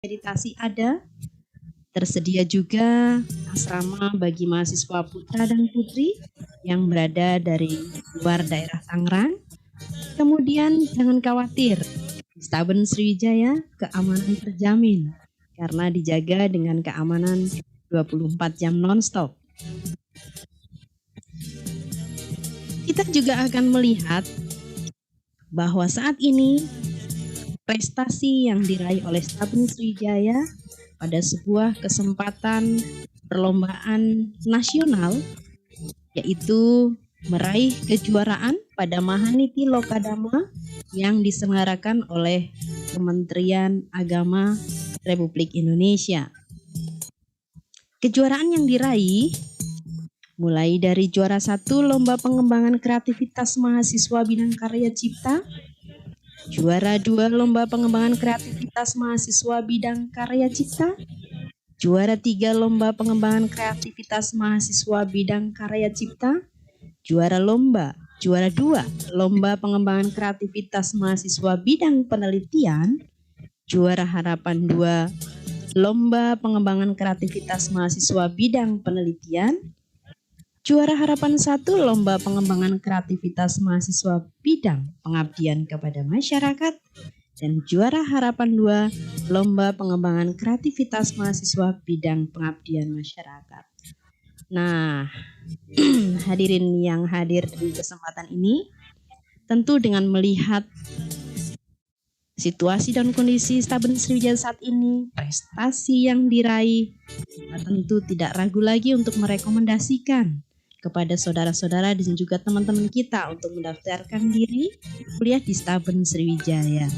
meditasi ada. Tersedia juga asrama bagi mahasiswa putra dan putri yang berada dari luar daerah Tangerang. Kemudian jangan khawatir, di Staben Sriwijaya keamanan terjamin karena dijaga dengan keamanan 24 jam non-stop. Kita juga akan melihat bahwa saat ini prestasi yang diraih oleh Staben Sriwijaya pada sebuah kesempatan perlombaan nasional, yaitu meraih kejuaraan pada Mahaniti Lokadama yang diselenggarakan oleh Kementerian Agama Republik Indonesia. Kejuaraan yang diraih mulai dari juara 1 Lomba Pengembangan Kreativitas Mahasiswa Bidang Karya Cipta, juara 2 Lomba Pengembangan Kreativitas Mahasiswa Bidang Karya Cipta, juara 3 Lomba Pengembangan Kreativitas Mahasiswa Bidang Karya Cipta, juara 2 Lomba Pengembangan Kreativitas Mahasiswa Bidang Penelitian, juara harapan 2 Lomba Pengembangan Kreativitas Mahasiswa Bidang Penelitian, juara harapan 1 Lomba Pengembangan Kreativitas Mahasiswa Bidang Pengabdian kepada Masyarakat, dan juara harapan 2 Lomba Pengembangan Kreativitas Mahasiswa Bidang Pengabdian Masyarakat. Nah, hadirin yang hadir di kesempatan ini, tentu dengan melihat situasi dan kondisi Staben Sriwijaya saat ini, prestasi yang diraih, tentu tidak ragu lagi untuk merekomendasikan kepada saudara-saudara dan juga teman-teman kita untuk mendaftarkan diri kuliah di Staben Sriwijaya.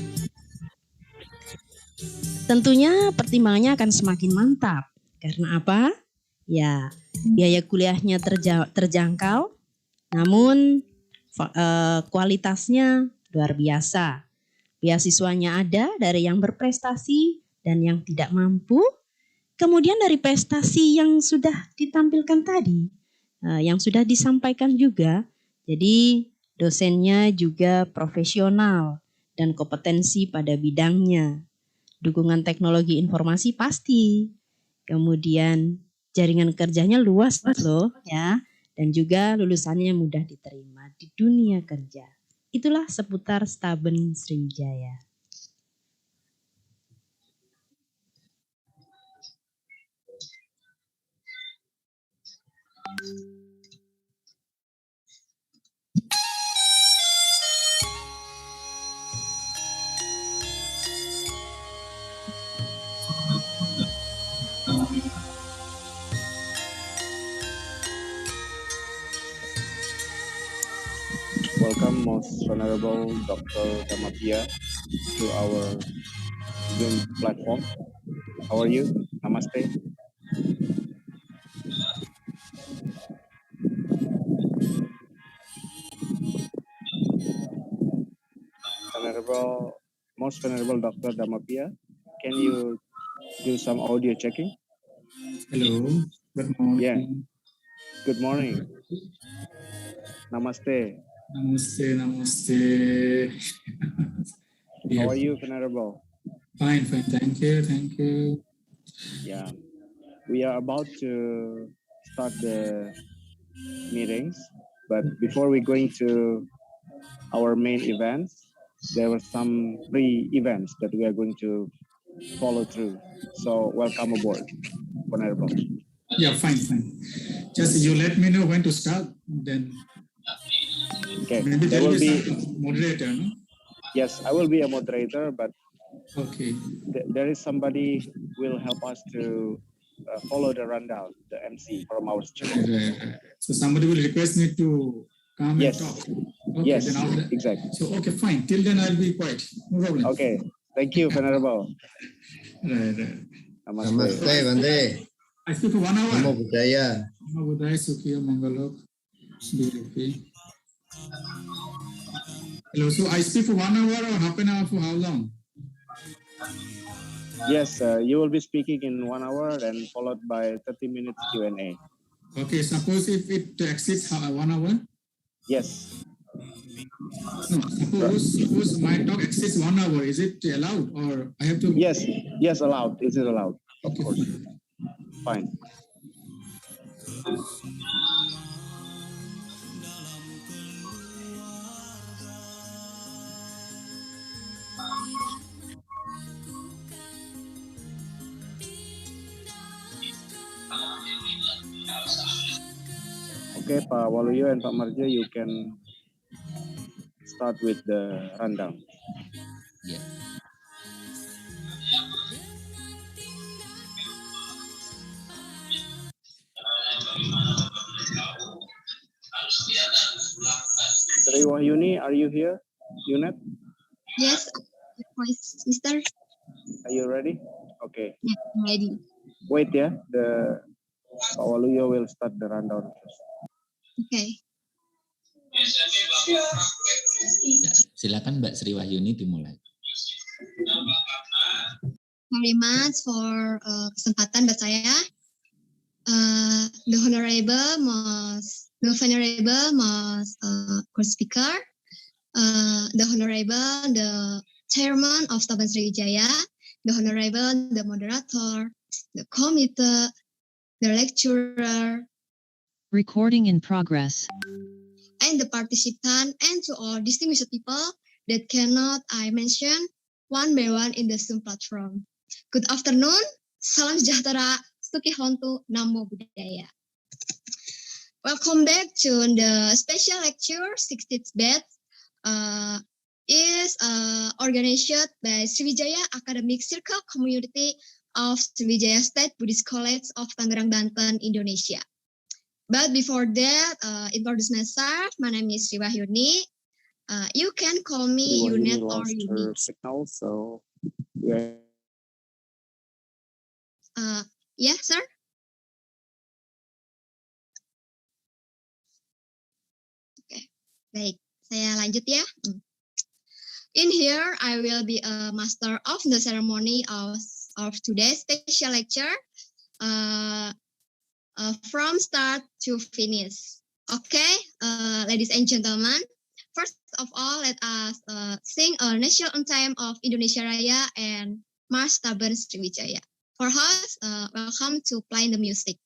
Tentunya pertimbangannya akan semakin mantap. Karena apa? Ya, biaya kuliahnya terjangkau, namun kualitasnya luar biasa. Beasiswanya ada dari yang berprestasi dan yang tidak mampu. Kemudian dari prestasi yang sudah ditampilkan tadi, yang sudah disampaikan juga, jadi dosennya juga profesional dan kompetensi pada bidangnya. Dukungan teknologi informasi pasti, kemudian jaringan kerjanya luas loh ya, dan juga lulusannya mudah diterima di dunia kerja. Itulah seputar Staben Sriwijaya. Welcome Most Venerable Dr. Dhamammapiya to our Zoom platform. How are you? Namaste. Most Venerable Dr. Dhamammapiya, can you do some audio checking? Hello, good morning. Yeah. Good morning. Namaste. Namaste, namaste. How are you, Venerable? Fine, thank you. Yeah, we are about to start the meetings, but before we going to our main events, there were some pre-events that we are going to follow through. So welcome aboard, Venerable. Yeah, fine. Just you let me know when to start, then. Okay, maybe there will be moderator, no? Yes, I will be a moderator, but okay, there is somebody who will help us to follow the rundown, the MC from our students. Right. So somebody will request me to come Yes. and talk. Okay, Yes, then after, exactly. So okay, fine. Till then I'll be quiet. No problem. Okay, thank you, Venerable. Right. Namaste. Bande. I speak for 1 hour. Namo Buddhaya. Namo Buddhaya, Sukhiya, Mangalok, BFP. Hello, so I speak for 1 hour or half an hour for how long? Yes, you will be speaking in 1 hour and followed by 30 minutes Q&A. Okay, suppose if it exceeds 1 hour? Yes. No, suppose my talk exceeds 1 hour, is it allowed or I have to? Yes, allowed. Is it allowed? Of Okay. course. Fine. Okay, Pak Waluyo and Pak Marja, you can start with the rundown. Yeah. Sri Wahyuni, are you here? Unit? Yes, Mister. Are you ready? Okay. Yeah, ready. Wait ya, Pak Waluyo will start the rundown first. Okay. Ya, silakan Mbak Sri Wahyuni dimulai. Very much for kesempatan buat saya. The Venerable most Court Speaker, the Honorable the Chairman of Sriwijaya, the Honorable the Moderator, the Committee, the Lecturer, Recording in progress. and the participant, and to all distinguished people that cannot I mention one by one in the Zoom platform. Good afternoon, salam sejahtera, Stuki Hontu, Namo Buddhaya. Welcome back to the special lecture 16th batch is organized by Sriwijaya Academic Circle Community of Sriwijaya State Buddhist College of Tangerang, Banten, Indonesia. But before that, introduce myself. My name is Sri Wahyuni. You can call me Unit or Uni. Signal, so yeah. Yeah, sir. Okay, baik. Saya lanjut ya. In here, I will be a master of the ceremony of today's special lecture. From start to finish. Okay, ladies and gentlemen. First of all, let us sing a national anthem of Indonesia Raya and March Taban Sriwijaya. For us, welcome to playing the music.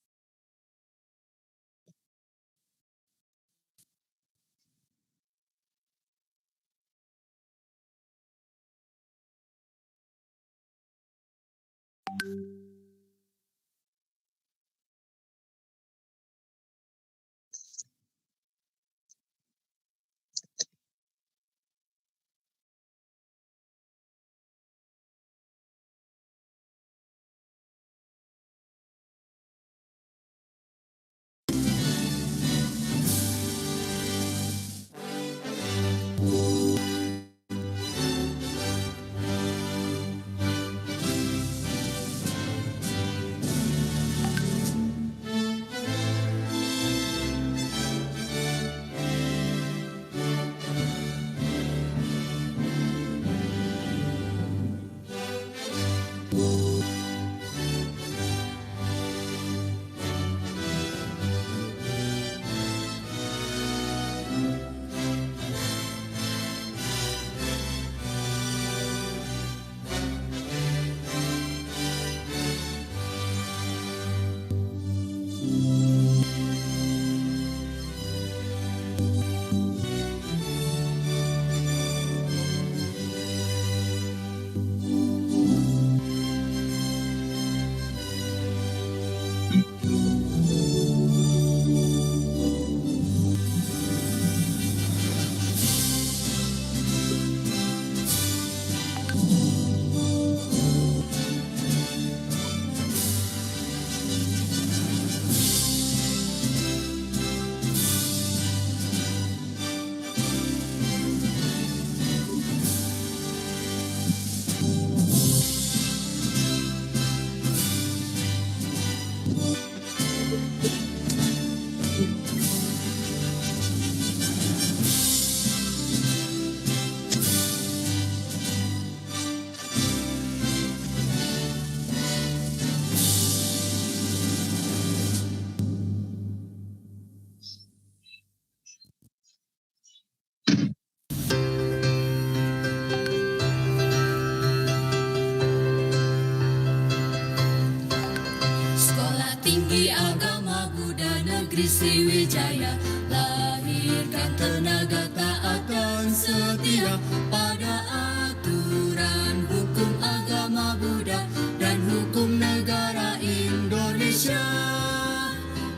negeri Sriwijaya, lahirkan tenaga taat dan setia pada aturan hukum agama Buddha dan hukum negara Indonesia.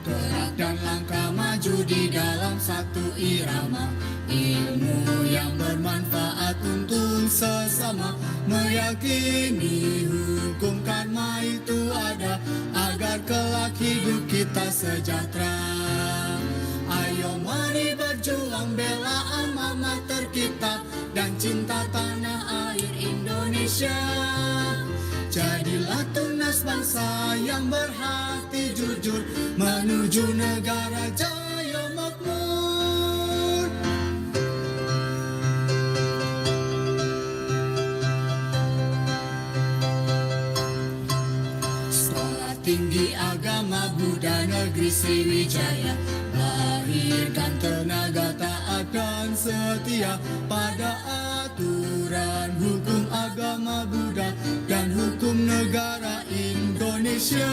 Gerak dan langkah maju di dalam satu irama, ilmu yang bermanfaat untuk sesama, meyakini hukum karma itu ada agar kelak hidup kita sejahtera. Ayo mari berjuang bela alma mater kita dan cinta tanah air Indonesia. Jadilah tunas bangsa yang berhati jujur menuju negara jaya makmur. Sekolah tinggi agama Buddha negeri Sriwijaya, lahirkan tenaga taat dan setia pada aturan hukum agama Buddha dan hukum negara Indonesia.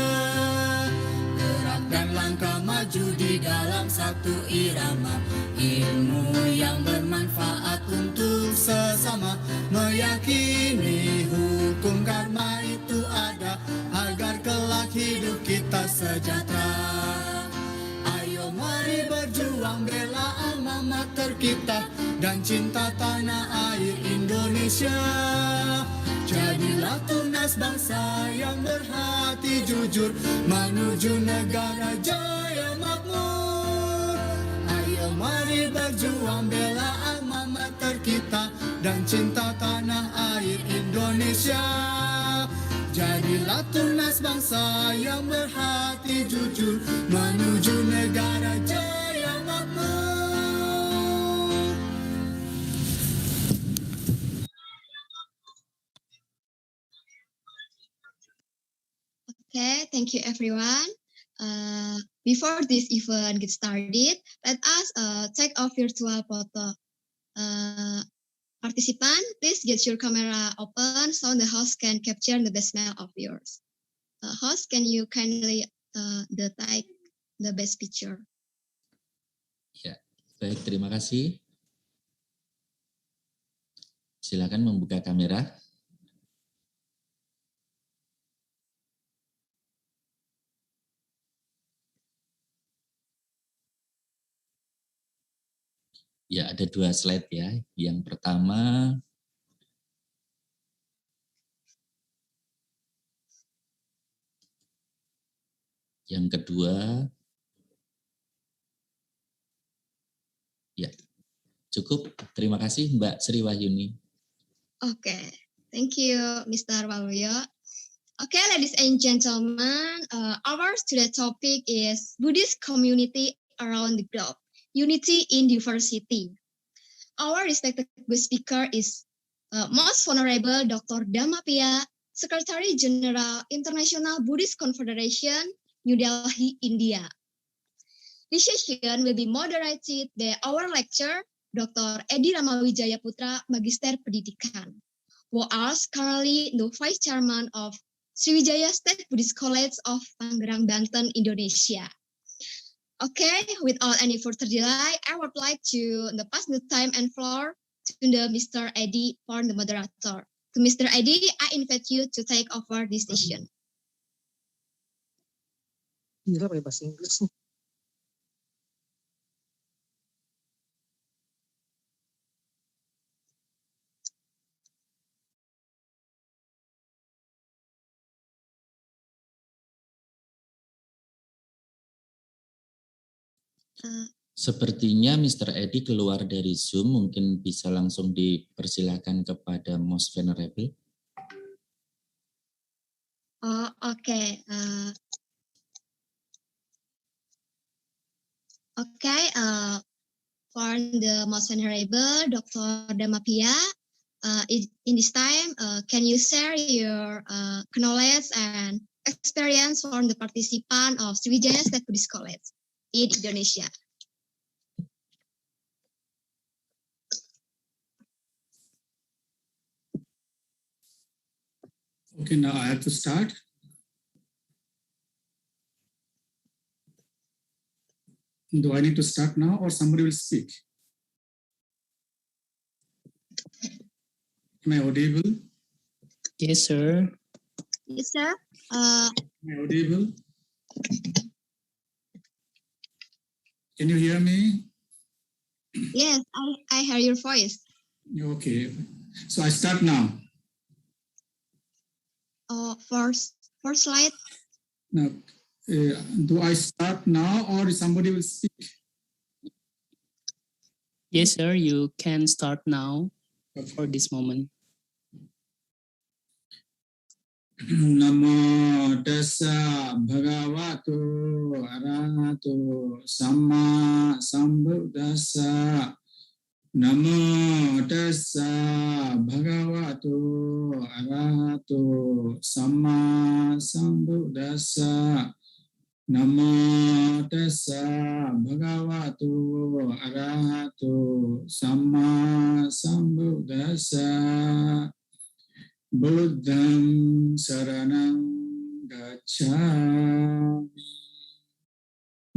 Gerak dan langkah maju di dalam satu irama, ilmu yang bermanfaat untuk sesama, meyakini hukum karma itu ada agar kelak hidup kita sejahtera. Ayo mari berjuang bela alma mater kita dan cinta tanah air Indonesia. Jadilah tunas bangsa yang berhati jujur menuju negara jaya makmur. Ayo mari berjuang bela alma mater kita dan cinta tanah air Indonesia. Jadilah tunas bangsa yang berhati jujur menuju negara jaya makmur. Okay, thank you everyone. Before this event gets started, let us take a virtual photo. Participant, please get your camera open so the host can capture the best smile of yours. Host, can you kindly take the best picture? Ya, baik, terima kasih. Silakan membuka kamera. Ya, ada 2 slide ya. Yang pertama, yang kedua, ya, cukup. Terima kasih Mbak Sriwahyuni. Okay, thank you, Mr. Waluyo. Okay, ladies and gentlemen, our today topic is Buddhist community around the globe, unity in diversity. Our respected guest speaker is Most Venerable Dr. Dhamammapiya, Secretary General International Buddhist Confederation, New Delhi, India. This session will be moderated by our lecturer, Dr. Edi Ramawijaya Putra, Magister Pendidikan, who is currently the Vice Chairman of Sriwijaya State Buddhist College of Tangerang, Banten, Indonesia. Okay, without any further delay, I would like to pass the time and floor to Mr. Edi for the moderator. To Mr. Edi, I invite you to take over this session. Gila pakai bahasa Inggris nih. Sepertinya Mr. Edi keluar dari Zoom, mungkin bisa langsung dipersilakan kepada Most Venerable. Oh, okay. For the Most Venerable Dr. Dhamammapiya, in this time, can you share your knowledge and experience from the participant of Sriwijaya State Buddhist College in Indonesia? Okay, now I have to start. Do I need to start now or somebody will speak? Am I audible? Yes, sir. Yes, sir. Am I audible? Can you hear me? Yes, I hear your voice. Okay. So I start now. First slide. Now, do I start now or somebody will speak? Yes, sir. You can start now for this moment. Namo tassa bhagavato arahato samma sambuddhassa. Namo tassa bhagavato arahato samma sambuddhassa. Namo tassa bhagavato arahato samma sambuddhassa. Buddham saranam gacchami,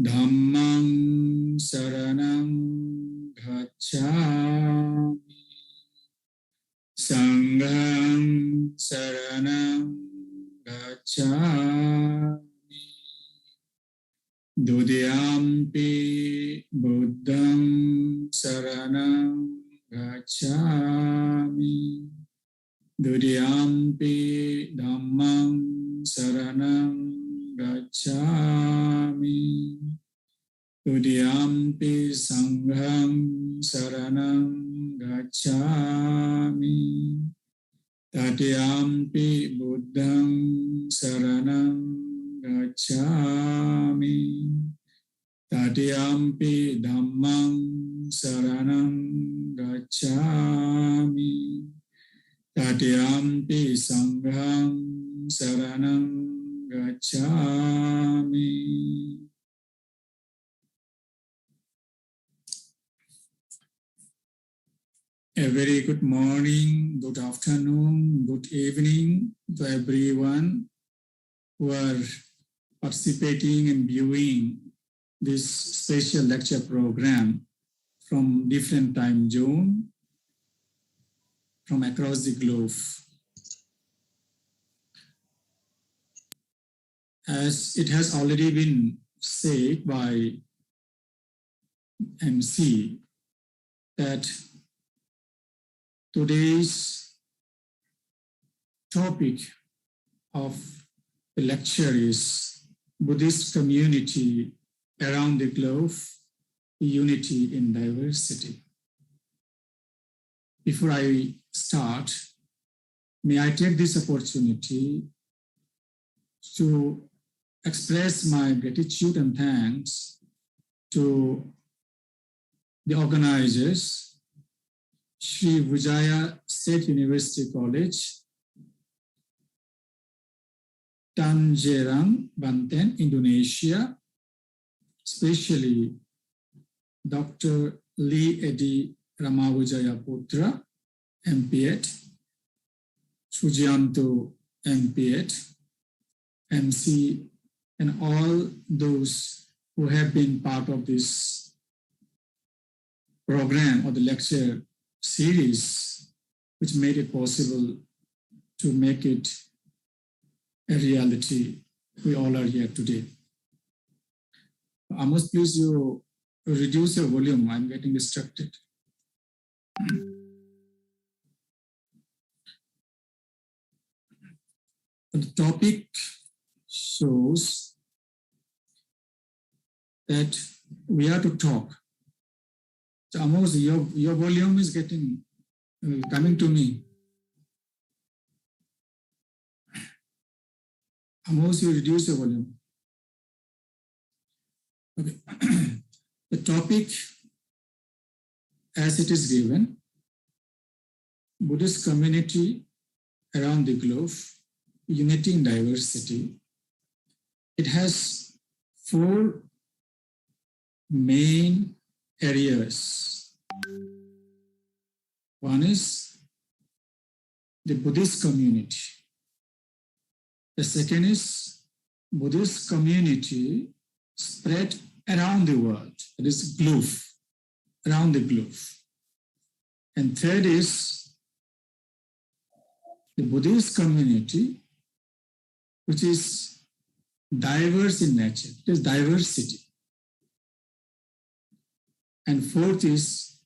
Dhammam saranam gacchami, Sangham saranam gacchami, Dudiyampi Buddham saranam gacchami, Dudiyampi Dhammam saranam gacchami, Dudiyampi Sangham saranam gacchami, Tatiyampi Buddham saranam gacchami, Tatiyampi Dhammam saranam gacchami, Tatiyampi Sangham saranam gacchami. A very good morning, good afternoon, good evening to everyone who are participating and viewing this special lecture program from different time zone from across the globe. As it has already been said by MC that today's topic of the lecture is Buddhist community around the globe, unity in diversity. Before I start, may I take this opportunity to express my gratitude and thanks to the organizers, Sriwijaya State University College, Tangerang-Indonesia, especially Dr. Edi Ramawijaya Putra, MP.Ed, Sujianto, MP.Ed, MC, and all those who have been part of this program or the lecture series, which made it possible to make it a reality. We all are here today. Amos, please you reduce your volume. I'm getting distracted. The topic shows that we have to talk. So Amos, your volume is getting coming to me. Amos, you reduce your volume. Okay. The topic, as it is given, Buddhist community around the globe, unity in diversity. It has 4 main areas. One is the Buddhist community. The second is Buddhist community spread around the world. That is globe, around the globe. And third is the Buddhist community, which is diverse in nature. It is diversity. And fourth is,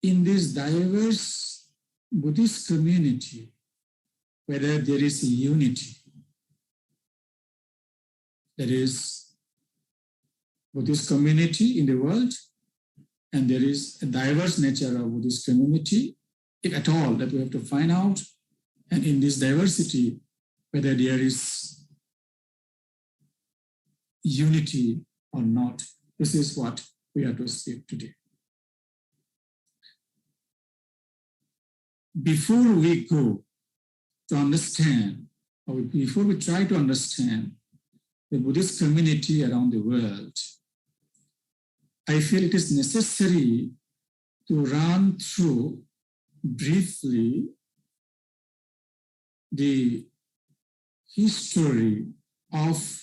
in this diverse Buddhist community, whether there is a unity. There is Buddhist community in the world, and there is a diverse nature of Buddhist community, if at all, that we have to find out. And in this diversity, whether there is unity or not. This is what we have to speak today. Before we go to understand, or before we try to understand the Buddhist community around the world, I feel it is necessary to run through briefly the history of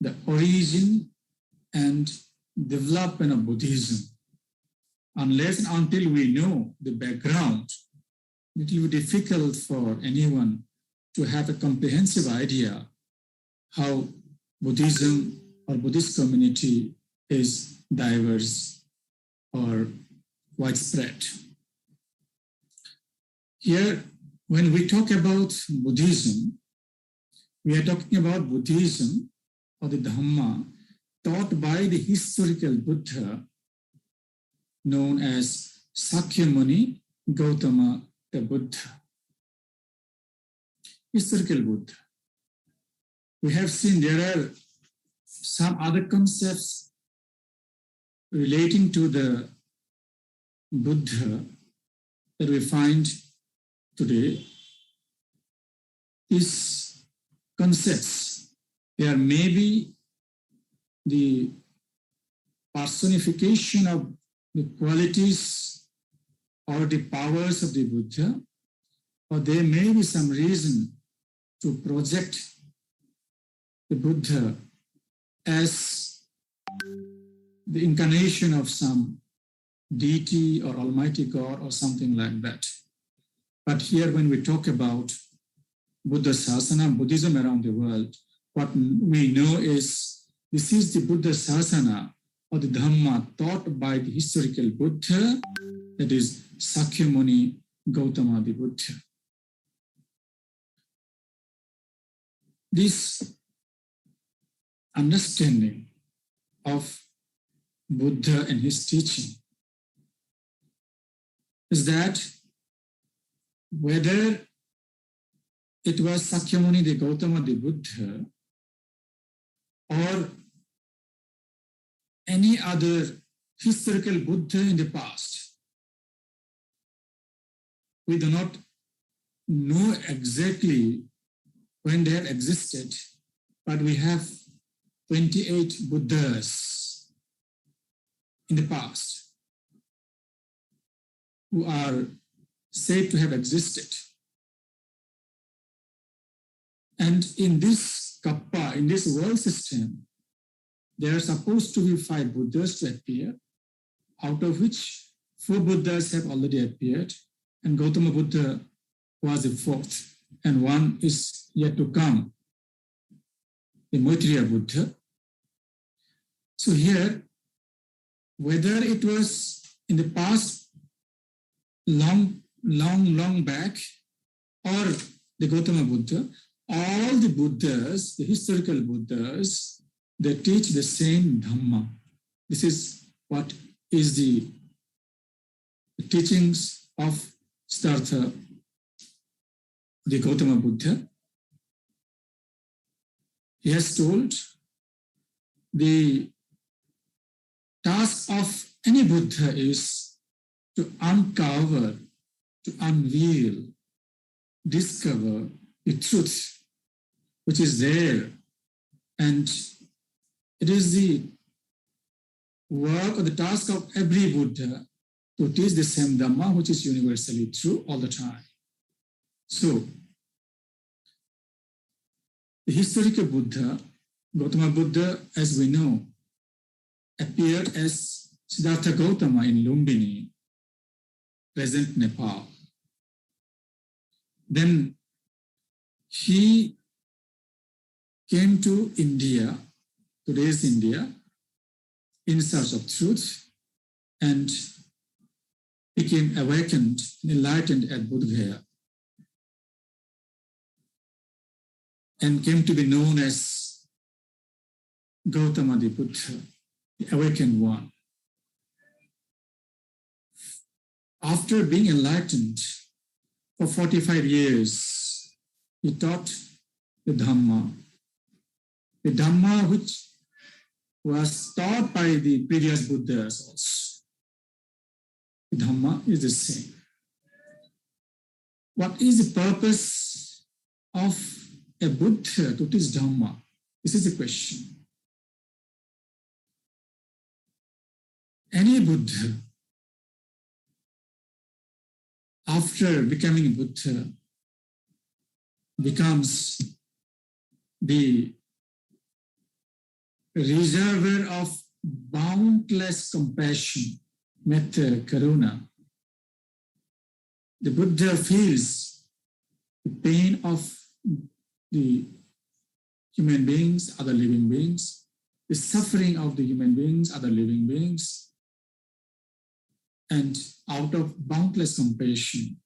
the origin and development of Buddhism. Unless and until we know the background, it will be difficult for anyone to have a comprehensive idea how Buddhism or Buddhist community is diverse or widespread. Here, when we talk about Buddhism, we are talking about Buddhism or the Dhamma taught by the historical Buddha known as Sakyamuni Gautama the Buddha. Historical Buddha. We have seen there are some other concepts relating to the Buddha that we find today. These concepts, they are maybe the personification of the qualities or the powers of the Buddha, or there may be some reason to project the Buddha as the incarnation of some deity or Almighty God or something like that. But here when we talk about Buddha Sasana, Buddhism around the world, what we know is this is the Buddha Sasana or the Dhamma taught by the historical Buddha, that is Sakyamuni Gautama the Buddha. This understanding of Buddha and his teaching is that whether it was Sakyamuni the Gautama the Buddha or any other historical Buddha in the past, we do not know exactly when they have existed, but we have 28 Buddhas in the past who are said to have existed. And in this kappa, in this world system, there are supposed to be 5 Buddhas to appear, out of which 4 Buddhas have already appeared, and Gautama Buddha was the 4th, and one is yet to come, the Maitreya Buddha. So here, whether it was in the past, long back, or the Gautama Buddha, all the Buddhas, the historical Buddhas, they teach the same Dhamma. This is what is the teachings of Siddhartha, the Gautama Buddha. He has told the task of any Buddha is to uncover, to unveil, discover the truth which is there. And it is the work or the task of every Buddha to teach the same Dhamma which is universally true all the time. So, the historical Buddha, Gautama Buddha, as we know, appeared as Siddhartha Gautama in Lumbini, present Nepal. Then he came to India, today's India, in search of truth, and became awakened and enlightened at Bodh Gaya, and came to be known as Gautama the Buddha, the awakened one. After being enlightened for 45 years, he taught the Dhamma which was taught by the previous Buddhas also. The Dhamma is the same. What is the purpose of a Buddha to teach Dhamma? This is the question. Any Buddha, after becoming Buddha, becomes the reservoir of boundless compassion, metta, karuna. The Buddha feels the pain of the human beings, other living beings, the suffering of the human beings, other living beings, and out of boundless compassion,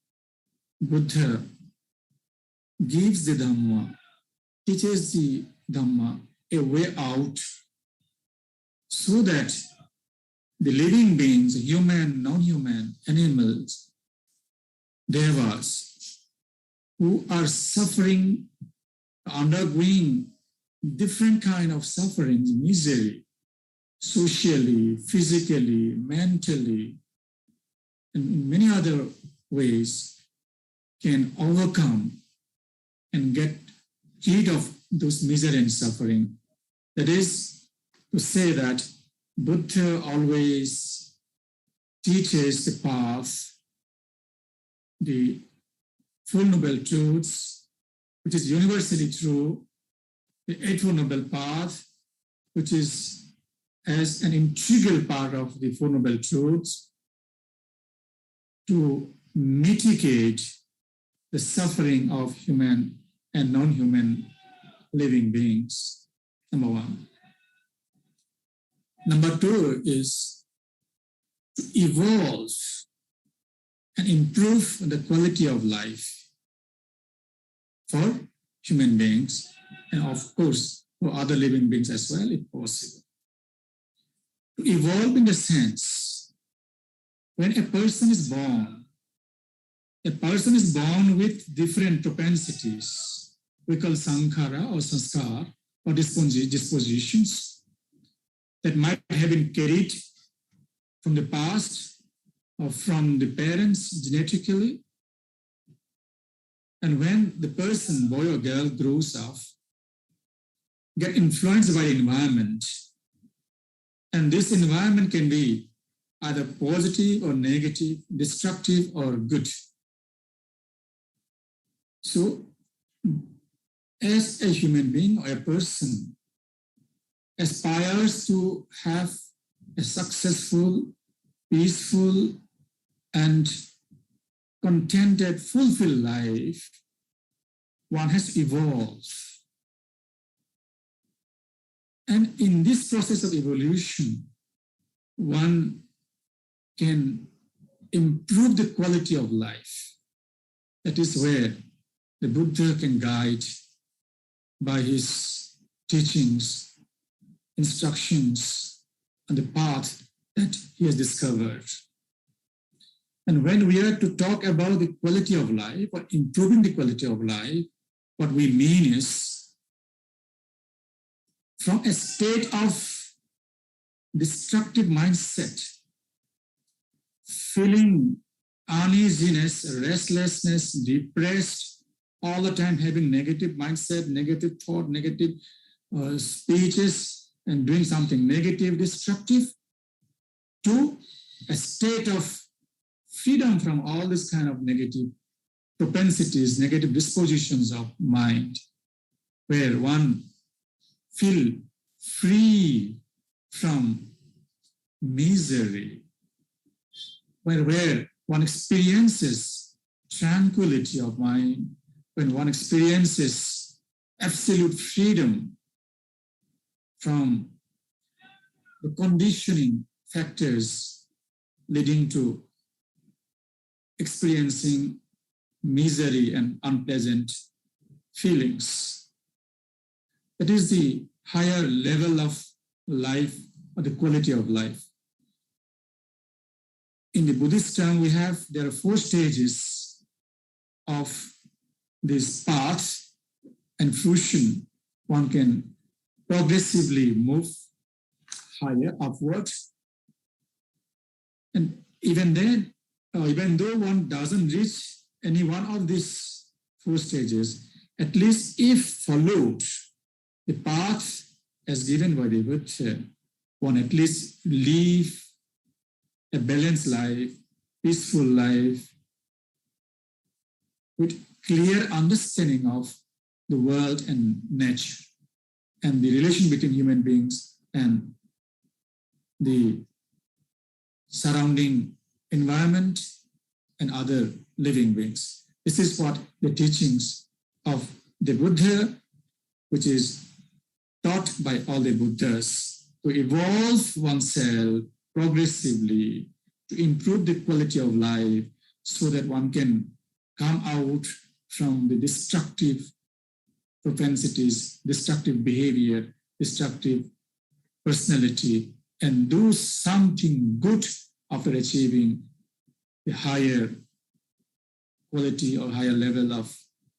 Buddha gives the Dhamma, teaches the Dhamma a way out so that the living beings, human, non-human, animals, devas, who are suffering, undergoing different kind of sufferings, misery, socially, physically, mentally, and in many other ways, can overcome and get rid of those misery and suffering. That is to say that Buddha always teaches the path, the Four Noble Truths, which is universally true, the Eightfold Noble Path, which is as an integral part of the Four Noble Truths, to mitigate the suffering of human and non-human living beings, number one. Number two is to evolve and improve the quality of life for human beings and of course for other living beings as well, if possible. To evolve in the sense, when a person is born with different propensities, we call sankhara or sanskar, or dispositions that might have been carried from the past or from the parents genetically. And when the person, boy or girl, grows up, get influenced by the environment, and this environment can be either positive or negative, destructive or good. So, as a human being or a person aspires to have a successful, peaceful, and contented, fulfilled life, one has to evolve. And in this process of evolution, one can improve the quality of life. That is where the Buddha can guide by his teachings, instructions, and the path that he has discovered. And when we are to talk about the quality of life or improving the quality of life, what we mean is from a state of destructive mindset, feeling uneasiness, restlessness, depressed, all the time having negative mindset, negative thought, negative speeches, and doing something negative, destructive, to a state of freedom from all this kind of negative propensities, negative dispositions of mind, where one feel free from misery, where one experiences tranquility of mind, when one experiences absolute freedom from the conditioning factors leading to experiencing misery and unpleasant feelings. That is the higher level of life or the quality of life. In the Buddhist term, there are 4 stages of this path and fruition. One can progressively move higher upward. And even then, even though one doesn't reach any one of these 4 stages, at least if followed the path as given by the Buddha, one at least live a balanced life, peaceful life, with clear understanding of the world and nature and the relation between human beings and the surrounding environment and other living beings. This is what the teachings of the Buddha, which is taught by all the Buddhas, to evolve oneself progressively, to improve the quality of life so that one can come out from the destructive propensities, destructive behavior, destructive personality, and do something good after achieving the higher quality or higher level of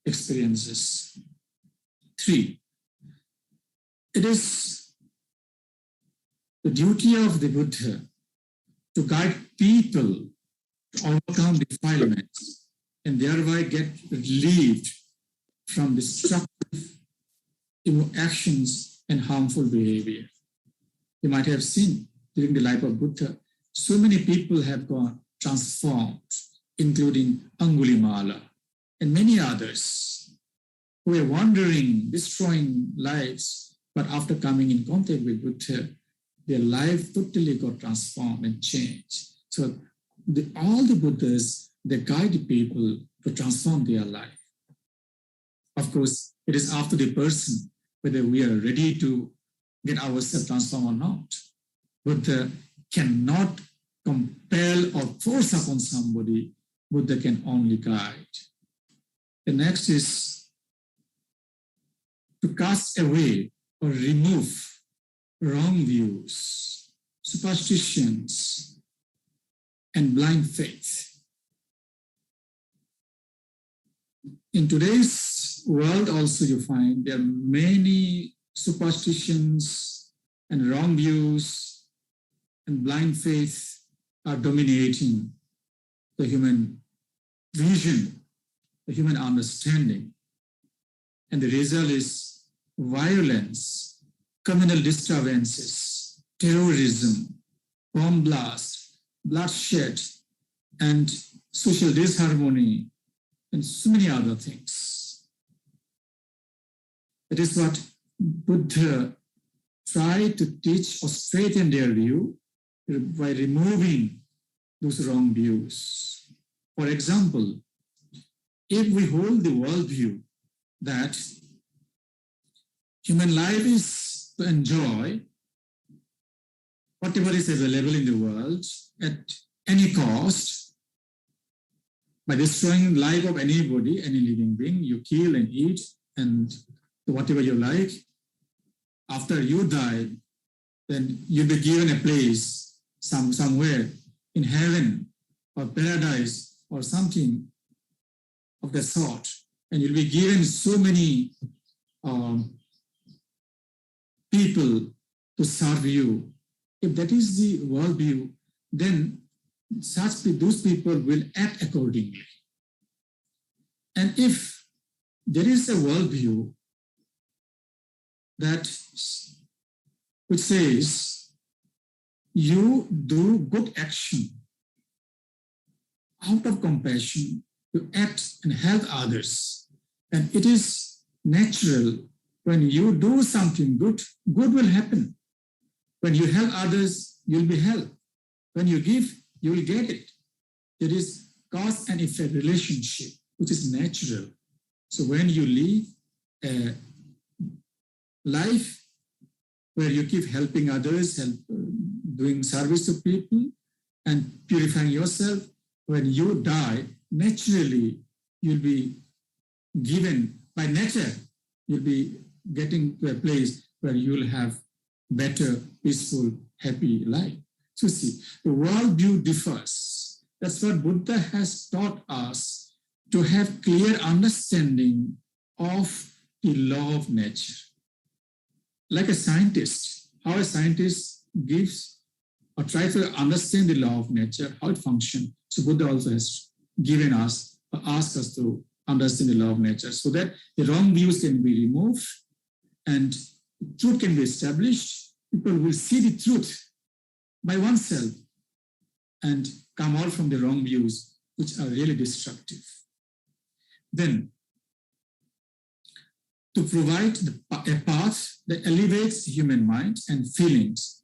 experiences. 3, it is the duty of the Buddha to guide people to overcome defilements and thereby get relieved from destructive actions and harmful behavior. You might have seen during the life of Buddha, so many people have gone transformed, including Angulimala and many others who were wandering, destroying lives, but after coming in contact with Buddha, their life totally got transformed and changed. So all the Buddhas, they guide people to transform their life. Of course, it is up to the person whether we are ready to get ourselves transformed or not. Buddha cannot compel or force upon somebody. Buddha can only guide. The next is to cast away or remove wrong views, superstitions, and blind faith. In today's world also you find there are many superstitions and wrong views and blind faith are dominating the human vision, the human understanding. And the result is violence, communal disturbances, terrorism, bomb blast, bloodshed, and social disharmony, and so many other things. That is what Buddha tried to teach or straighten their view by removing those wrong views. For example, if we hold the worldview that human life is to enjoy whatever is available in the world at any cost, by destroying the life of anybody, any living being, you kill and eat and do whatever you like. After you die, then you'll be given a place somewhere in heaven or paradise or something of that sort. And you'll be given so many people to serve you. If that is the worldview, then those people will act accordingly. And if there is a worldview which says you do good action out of compassion, you act and help others, and it is natural when you do something good, good will happen. When you help others, you'll be helped. When you give, you will get it. There is cause and effect relationship, which is natural. So when you live a life where you keep helping others, doing service to people, and purifying yourself, when you die, naturally you'll be given, by nature, you'll be getting to a place where you'll have better, peaceful, happy life. So see, the worldview differs. That's what Buddha has taught us, to have clear understanding of the law of nature. Like a scientist, how a scientist gives or tries to understand the law of nature, how it functions. So Buddha also has given us, or asked us to understand the law of nature, so that the wrong views can be removed and truth can be established. People will see the truth by oneself and come out from the wrong views, which are really destructive. Then, to provide a path that elevates the human mind and feelings,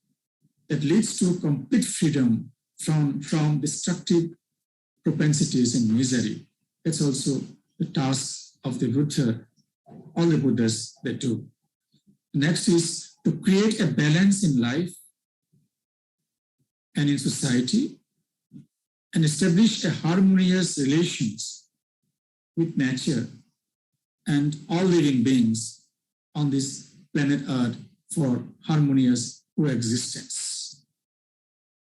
that leads to complete freedom from destructive propensities and misery. That's also the task of the Buddha, all the Buddhas, they do. Next is to create a balance in life and in society, and establish a harmonious relations with nature and all living beings on this planet Earth for harmonious coexistence.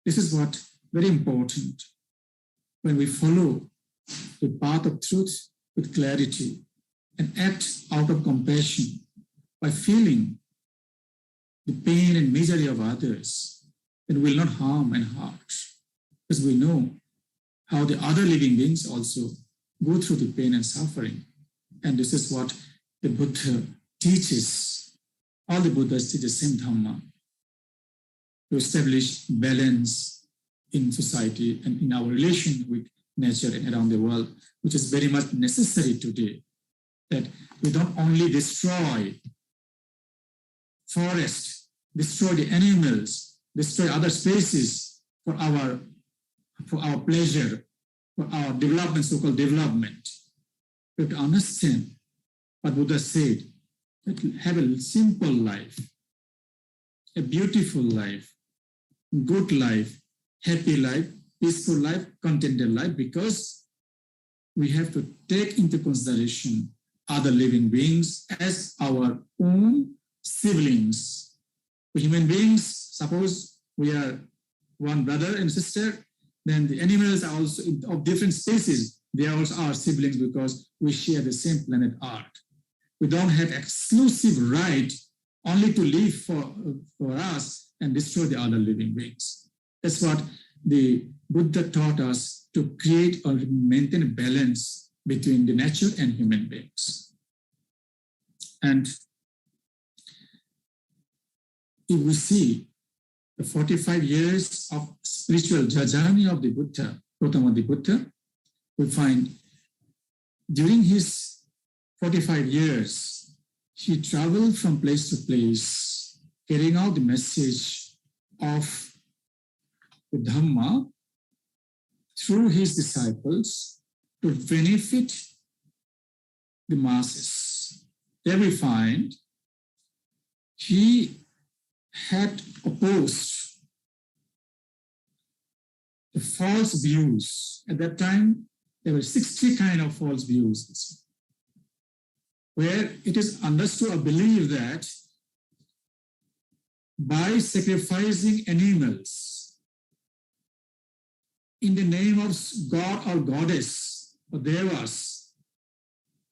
This is what very important when we follow the path of truth with clarity and act out of compassion by feeling the pain and misery of others, and will not harm and hurt, because we know how the other living beings also go through the pain and suffering. And this is what the Buddha teaches. All the Buddhas teach the same Dhamma, to establish balance in society and in our relation with nature and around the world, which is very much necessary today, that we don't only destroy forests, destroy the animals, destroy other species for our pleasure, for our development, so-called development. We have to understand what Buddha said, that have a simple life, a beautiful life, good life, happy life, peaceful life, contented life, because we have to take into consideration other living beings as our own siblings. For human beings, suppose we are one brother and sister, then the animals are also of different species. They are also our siblings because we share the same planet Earth. We don't have exclusive right only to live for us and destroy the other living beings. That's what the Buddha taught us, to create or maintain a balance between the nature and human beings. And if we see the 45 years of spiritual journey of the Buddha, Gautama the Buddha, we find during his 45 years, he traveled from place to place, carrying out the message of the Dhamma through his disciples to benefit the masses. There we find he had opposed the false views. At that time, there were 60 kind of false views, where it is understood or believed that by sacrificing animals in the name of God or goddess or devas,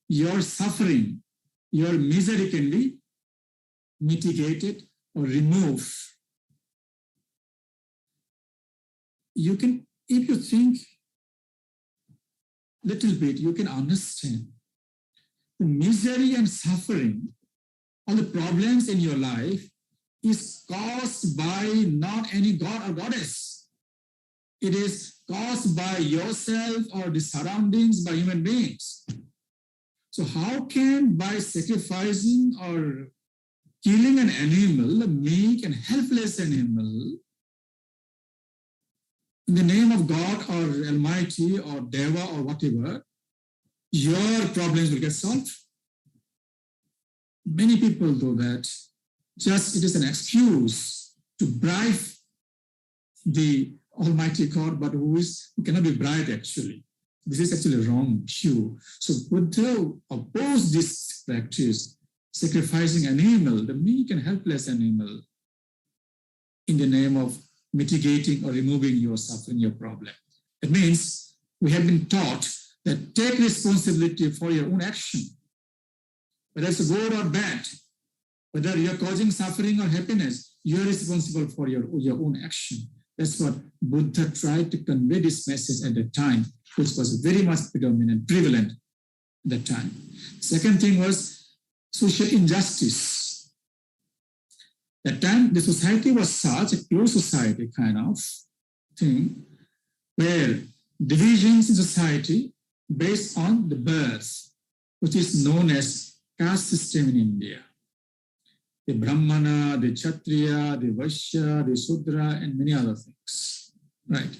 your suffering, your misery can be mitigated or removed. You can, if you think a little bit, you can understand the misery and suffering, all the problems in your life is caused by not any god or goddess. It is caused by yourself or the surroundings, by human beings. So how can, by sacrificing or killing an animal, a meek and helpless animal, in the name of God or Almighty or Deva or whatever, your problems will get solved. Many people do that. Just it is an excuse to bribe the Almighty God, but who cannot be bribed actually. This is actually a wrong view. So Buddha opposed this practice, sacrificing an animal, the meek and helpless animal, in the name of mitigating or removing your suffering, your problem. It means we have been taught that take responsibility for your own action, whether it's good or bad, whether you're causing suffering or happiness, you're responsible for your own action. That's what Buddha tried to convey this message at the time, which was very much prevalent at the time. Second thing was social injustice. At that time, the society was such a closed society kind of thing, where divisions in society based on the birth, which is known as caste system in India. The Brahmana, the Kshatriya, the Vaishya, the Sudra, and many other things. Right.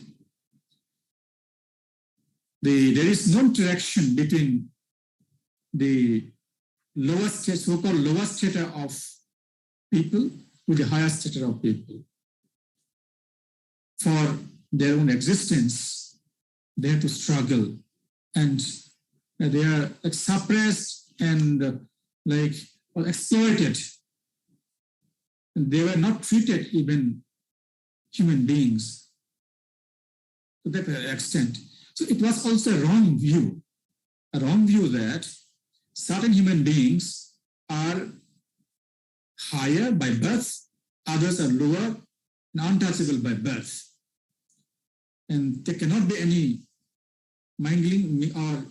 There is no interaction between the lowest, so-called lowest strata of people with the highest strata of people. For their own existence, they have to struggle, and they are like suppressed and exploited. And they were not treated even human beings to that extent. So it was also a wrong view that certain human beings are higher by birth, others are lower and untouchable by birth. And there cannot be any mingling or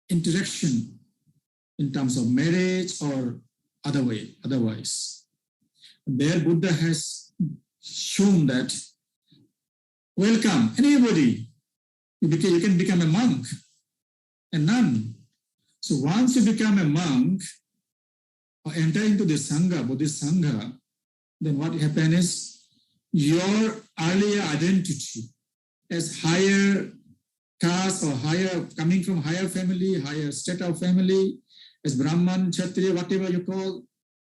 interaction in terms of marriage or otherwise. There Buddha has shown that, welcome, anybody, you can become a monk, a nun. So once you become a monk or enter into the Sangha, Buddhist Sangha, then what happens is your earlier identity as higher caste or higher, coming from higher family, higher state of family, as Brahman, Kshatriya, whatever you call,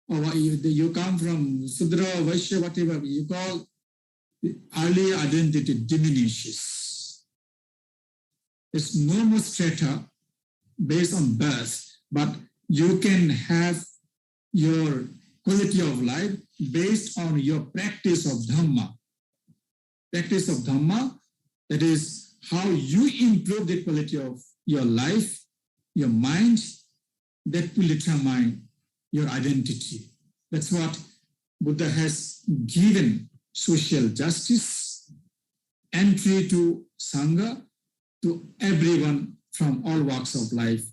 or you come from Sudra, Vaishya, whatever you call, the earlier identity diminishes. There's no more strata based on birth, but you can have your quality of life based on your practice of Dhamma. Practice of Dhamma, that is how you improve the quality of your life, your mind, that will determine your identity. That's what Buddha has given social justice, entry to Sangha, to everyone from all walks of life,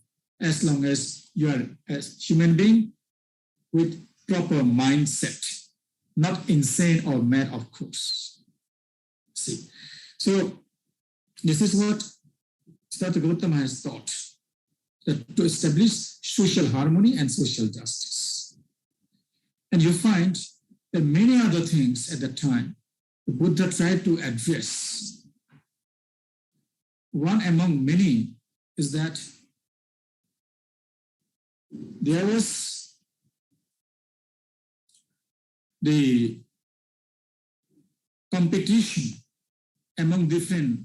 as long as you are a human being with proper mindset, not insane or mad, of course. See, so this is what Siddhartha Gautama has taught, that to establish social harmony and social justice. And you find that many other things at that time the Buddha tried to address. One among many is that there was the competition among different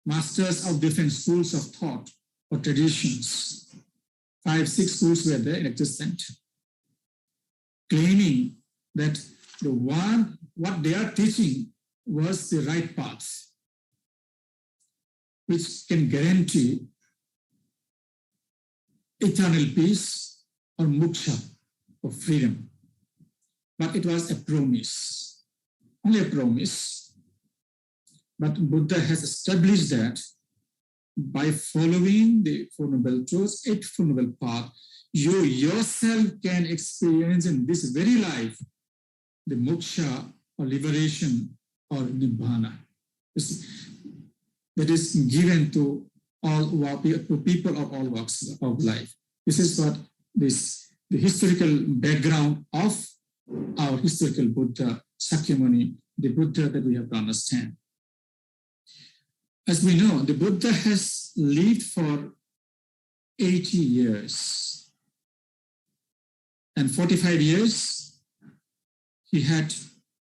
masters of different schools of thought or traditions. 5, 6 schools were there in existence, claiming that what they are teaching was the right path, which can guarantee eternal peace or moksha, or freedom. But it was a promise, only a promise. But Buddha has established that by following the Four Noble Truths, 8 Four Noble Path, you yourself can experience in this very life the moksha or liberation or nibbana. That is given to people of all walks of life. This is what the historical background of our historical Buddha, Sakyamuni, the Buddha that we have to understand. as we know, the Buddha has lived for 80 years. And 45 years, he had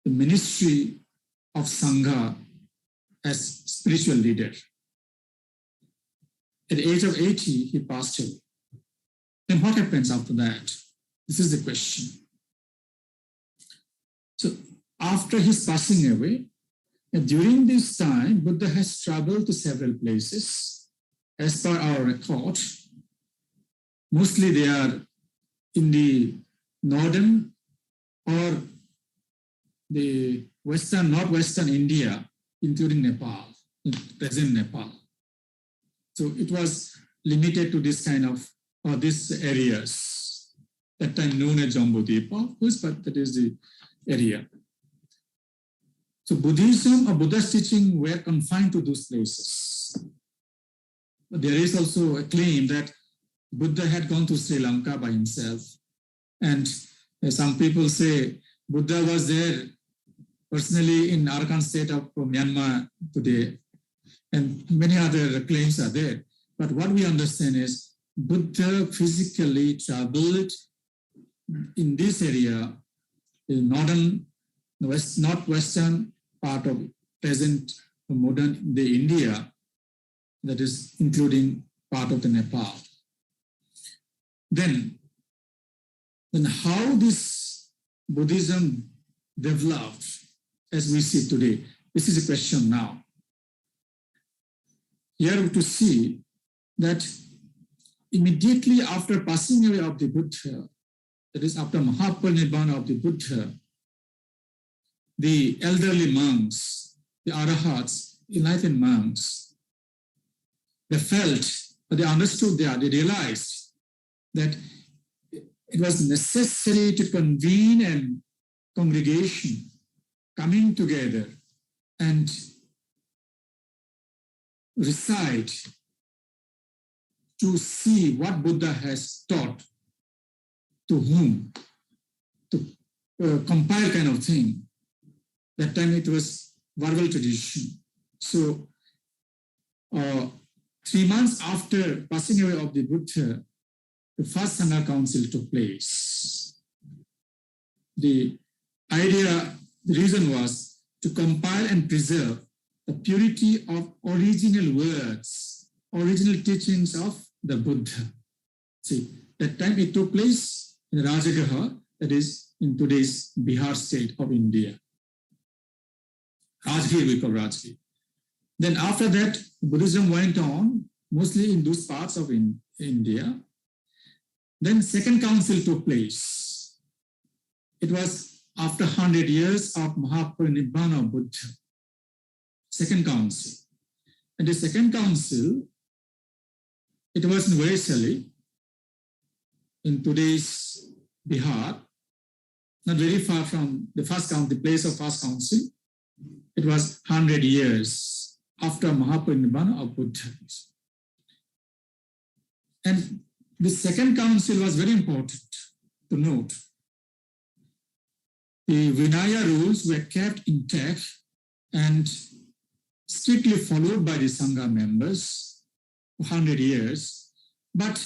the ministry of Sangha as spiritual leader. At the age of 80, he passed away. Then what happens after that? This is the question. So after his passing away, during this time, Buddha has traveled to several places. As per our record, mostly they are in the northern or the northwestern India, including Nepal, present Nepal. So it was limited to this kind of, or these areas, that time known as Jambudipa, but that is the area. So Buddhism or Buddha's teaching were confined to those places. But there is also a claim that Buddha had gone to Sri Lanka by himself. And some people say Buddha was there personally in Arakan state of Myanmar today. And many other claims are there. But what we understand is Buddha physically traveled in this area, the northwestern part of present modern the India, that is including part of the Nepal. Then how this Buddhism developed as we see today, this is a question now. Here to see that immediately after passing away of the Buddha, that is after Mahaparinibbana of the Buddha, the elderly monks, the arahats, enlightened monks, they felt, they understood, they realized that it was necessary to convene a congregation coming together and recite to see what Buddha has taught to whom, to compile kind of thing. That time it was verbal tradition. So 3 months after passing away of the Buddha, the first Sangha Council took place. The idea, the reason was to compile and preserve the purity of original words, original teachings of the Buddha. See, that time it took place in Rajagaha, that is in today's Bihar state of India. Rajgir, we call Rajgir. Then after that, Buddhism went on, mostly in those parts of India. Then second council took place. It was after 100 years of Mahaparinibbana of Buddha. Second council. And the second council, it was in Vaishali, in today's Bihar, not very far from the first council, the place of first council. It was 100 years after Mahaparinibbana of Buddha. And the second council was very important to note. The Vinaya rules were kept intact and strictly followed by the Sangha members for 100 years. But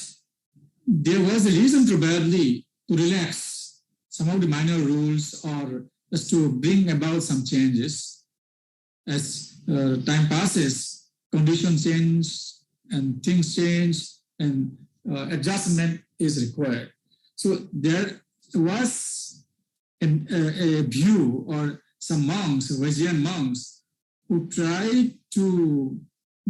there was a reason probably to relax some of the minor rules or just to bring about some changes. As time passes, conditions change and things change and adjustment is required. So there was a view or some monks, Vajrayan monks, who tried to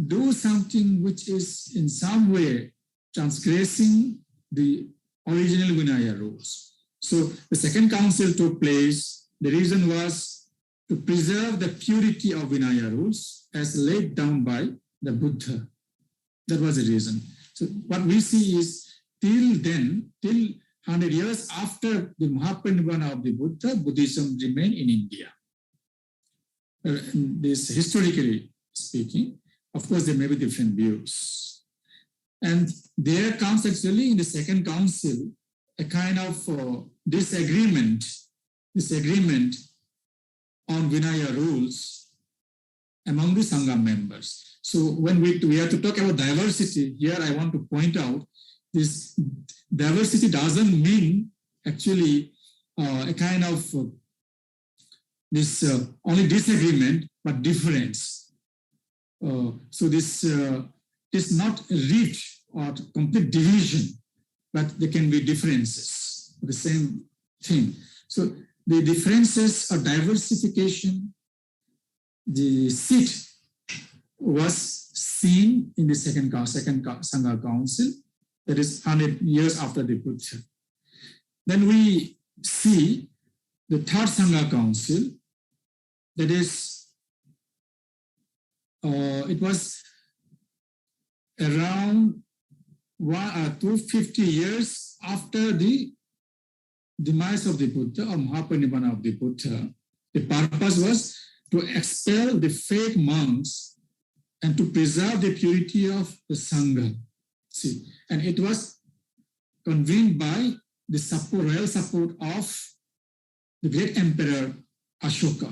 do something which is in some way transgressing the original Vinaya rules. So the second council took place. The reason was to preserve the purity of Vinaya rules as laid down by the Buddha. That was the reason. So what we see is till then, till 100 years after the Mahaparinibbana of the Buddha, Buddhism remained in India. This historically speaking, of course, there may be different views. And there comes actually in the second council a kind of disagreement on Vinaya rules. among the Sangha members. So when we have to talk about diversity, here I want to point out this diversity doesn't mean actually a kind of this only disagreement, but difference. So this is not rich or complete division, but there can be differences, the same thing. So the differences or diversification, the seat was seen in the second Sangha Council, that is 100 years after the Buddha. Then we see the third Sangha Council, that is, it was around 250 years after the demise of the Buddha or Mahaparinibbana of the Buddha. The purpose was to expel the fake monks and to preserve the purity of the Sangha. See, and it was convened by the royal support of the great emperor Ashoka.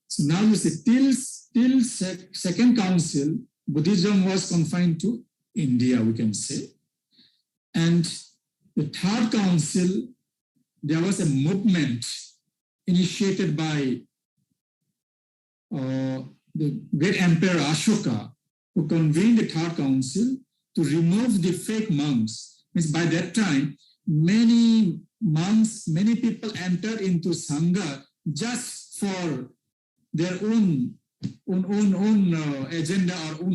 So now you see, till second council, Buddhism was confined to India, we can say. And the third council, there was a movement initiated by the great emperor Ashoka, who convened the third council to remove the fake monks. Means by that time, many monks, many people entered into Sangha just for their own agenda or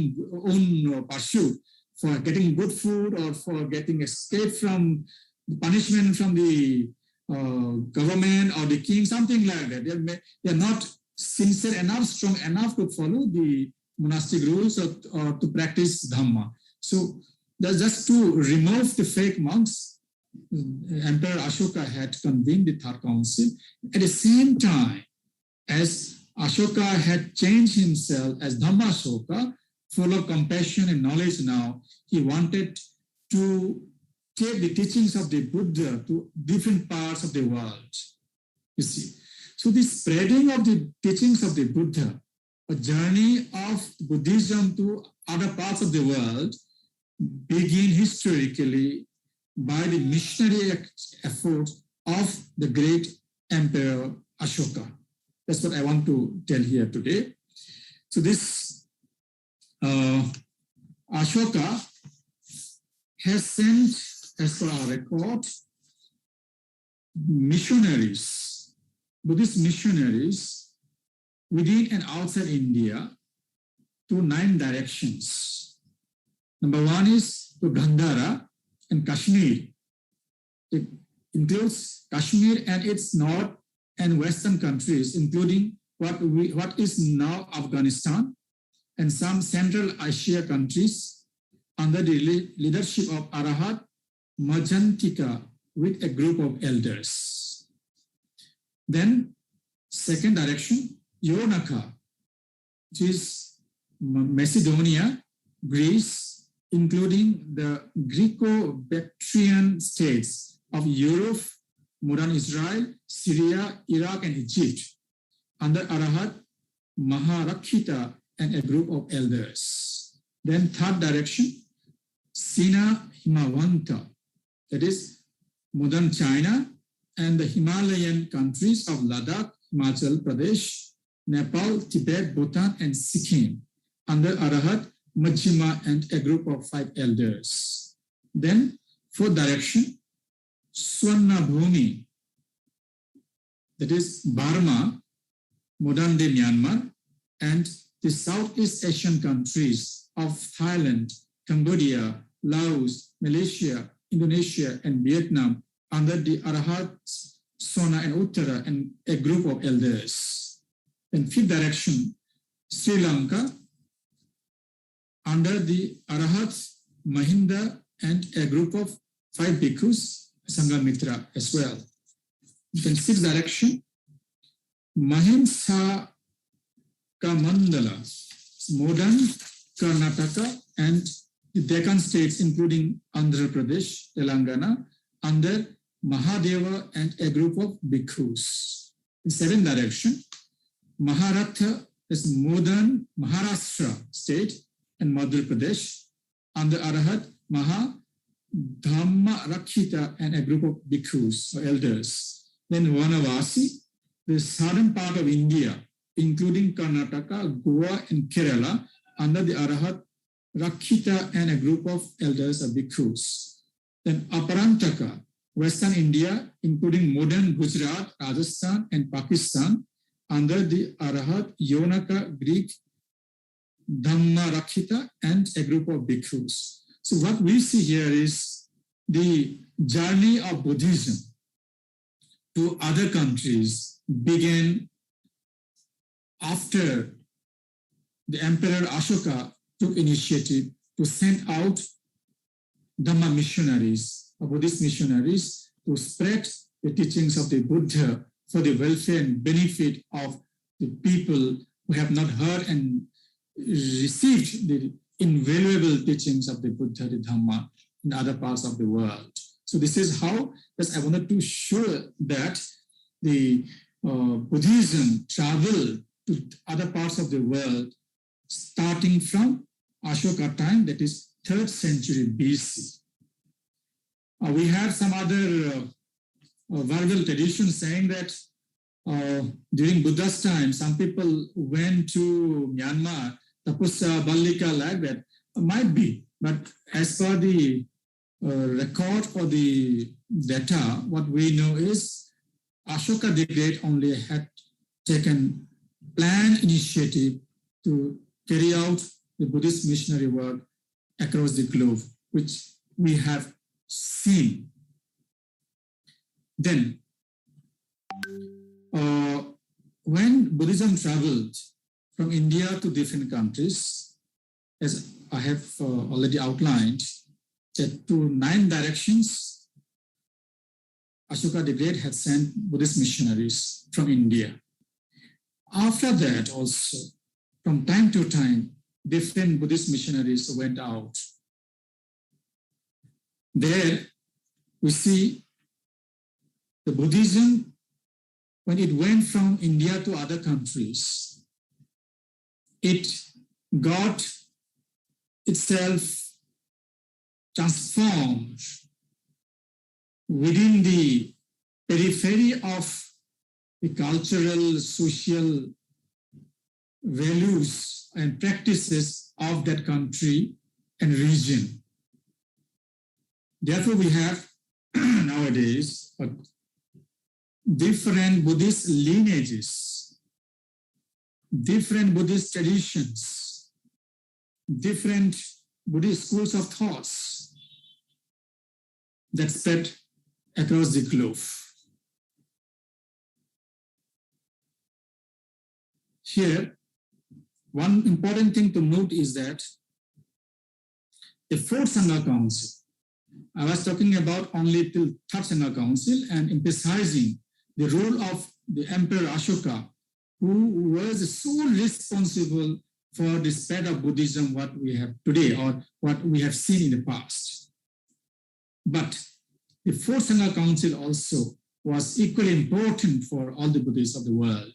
own pursuit, for getting good food or for getting escape from the punishment from the government or the king, something like that. They are not sincere enough, strong enough to follow the monastic rules or to practice Dhamma. So that's just to remove the fake monks. Emperor Ashoka had convened the third council. At the same time, as Ashoka had changed himself as Dhammashoka, full of compassion and knowledge now, he wanted to take the teachings of the Buddha to different parts of the world. You see. So the spreading of the teachings of the Buddha, a journey of Buddhism to other parts of the world, began historically by the missionary effort of the great emperor Ashoka. That's what I want to tell here today. So this Ashoka has sent, as per our record, missionaries, Buddhist missionaries within and outside India to 9 directions. Number 1 is to Gandhara and Kashmir. It includes Kashmir and its north and western countries, including what is now Afghanistan and some Central Asia countries, under the leadership of Arahat Majantika with a group of elders. Then, second direction, Ionaka, which is Macedonia, Greece, including the Greco-Bactrian states of Europe, modern Israel, Syria, Iraq, and Egypt, under Arahat Maharakhita and a group of elders. Then third direction, Sina Himawanta, that is modern China and the Himalayan countries of Ladakh, Himachal Pradesh, Nepal, Tibet, Bhutan, and Sikkim, under Arahat Majjhima and a group of 5 elders. Then fourth direction, Swarnabhumi, that is Burma, modern day Myanmar, and the Southeast Asian countries of Thailand, Cambodia, Laos, Malaysia, Indonesia, and Vietnam, under the Arahats, Sona and Uttara, and a group of elders. Then fifth direction, Sri Lanka, under the Arahats, Mahinda, and a group of 5 bhikkhus, Sangha Mitra as well. Then sixth direction, Mahimsa Kamandala, modern Karnataka and the Deccan states, including Andhra Pradesh, Telangana, under Mahadeva and a group of bhikkhus. In seventh direction, Maharatha is modern Maharashtra state and Madhya Pradesh, under Arahat Maha Dhamammapiya and a group of bhikkhus or elders. Then Vanavasi, the southern part of India, including Karnataka, Goa, and Kerala, under the Arahat Rakkhita and a group of elders or bhikkhus. Then Aparantaka, Western India, including modern Gujarat, Rajasthan, and Pakistan, under the Arahat Yonaka Greek Dhamma-Rakkhita and a group of bhikkhus. So what we see here is the journey of Buddhism to other countries began after the Emperor Ashoka took initiative to send out Dhamma missionaries, or Buddhist missionaries, to spread the teachings of the Buddha for the welfare and benefit of the people who have not heard and received the invaluable teachings of the Buddha, the Dhamma, in other parts of the world. So this is how, I wanted to show that the Buddhism traveled to other parts of the world, starting from Ashoka time, that is 3rd century BC. We have some other verbal tradition saying that during Buddha's time, some people went to Myanmar, Tapusa, Ballika, like that. Might be, but as per the record or the data, what we know is Ashoka the Great only had taken planned initiative to carry out the Buddhist missionary work across the globe, which we have seen. Then, when Buddhism traveled from India to different countries, as I have already outlined, that to 9 directions, Ashoka the Great had sent Buddhist missionaries from India. After that also, from time to time, different Buddhist missionaries went out. There we see the Buddhism, when it went from India to other countries, it got itself transformed within the periphery of the cultural, social values and practices of that country and region. Therefore, we have nowadays different Buddhist lineages, different Buddhist traditions, different Buddhist schools of thoughts that spread across the globe. Here, one important thing to note is that the 4th Sangha Council, I was talking about only till 3rd Sangha Council and emphasizing the role of the Emperor Ashoka, who was so responsible for the spread of Buddhism, what we have today or what we have seen in the past. But the 4th Sangha Council also was equally important for all the Buddhists of the world.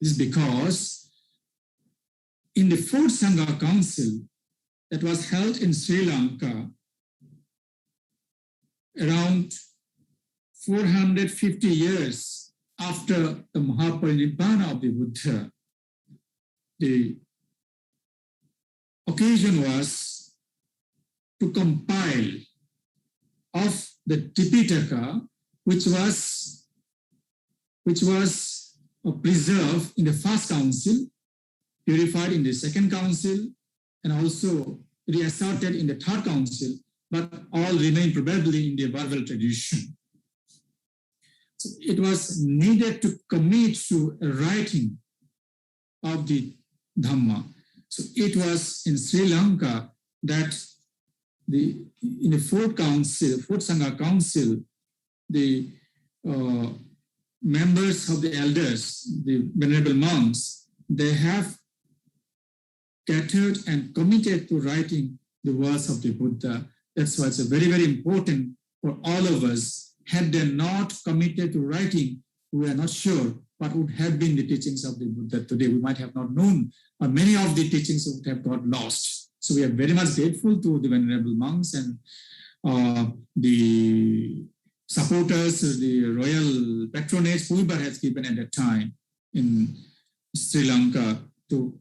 This is because in the 4th Sangha Council that was held in Sri Lanka around 450 years after the Mahaparinibbana of the Buddha, the occasion was to compile of the Tipitaka, which was preserved in the 1st council, purified in the 2nd council, and also reasserted in the 3rd council, but all remain probably in the verbal tradition. So it was needed to commit to a writing of the Dhamma. So it was in Sri Lanka that in the 4th council, 4th Sangha Council, the members of the elders, the venerable monks, they have gathered and committed to writing the words of the Buddha. That's why it's very, very important for all of us. Had they not committed to writing, we are not sure what would have been the teachings of the Buddha today. We might have not known, or many of the teachings would have got lost. So we are very much grateful to the Venerable monks and the supporters, the royal patronage whoever has given at that time in Sri Lanka to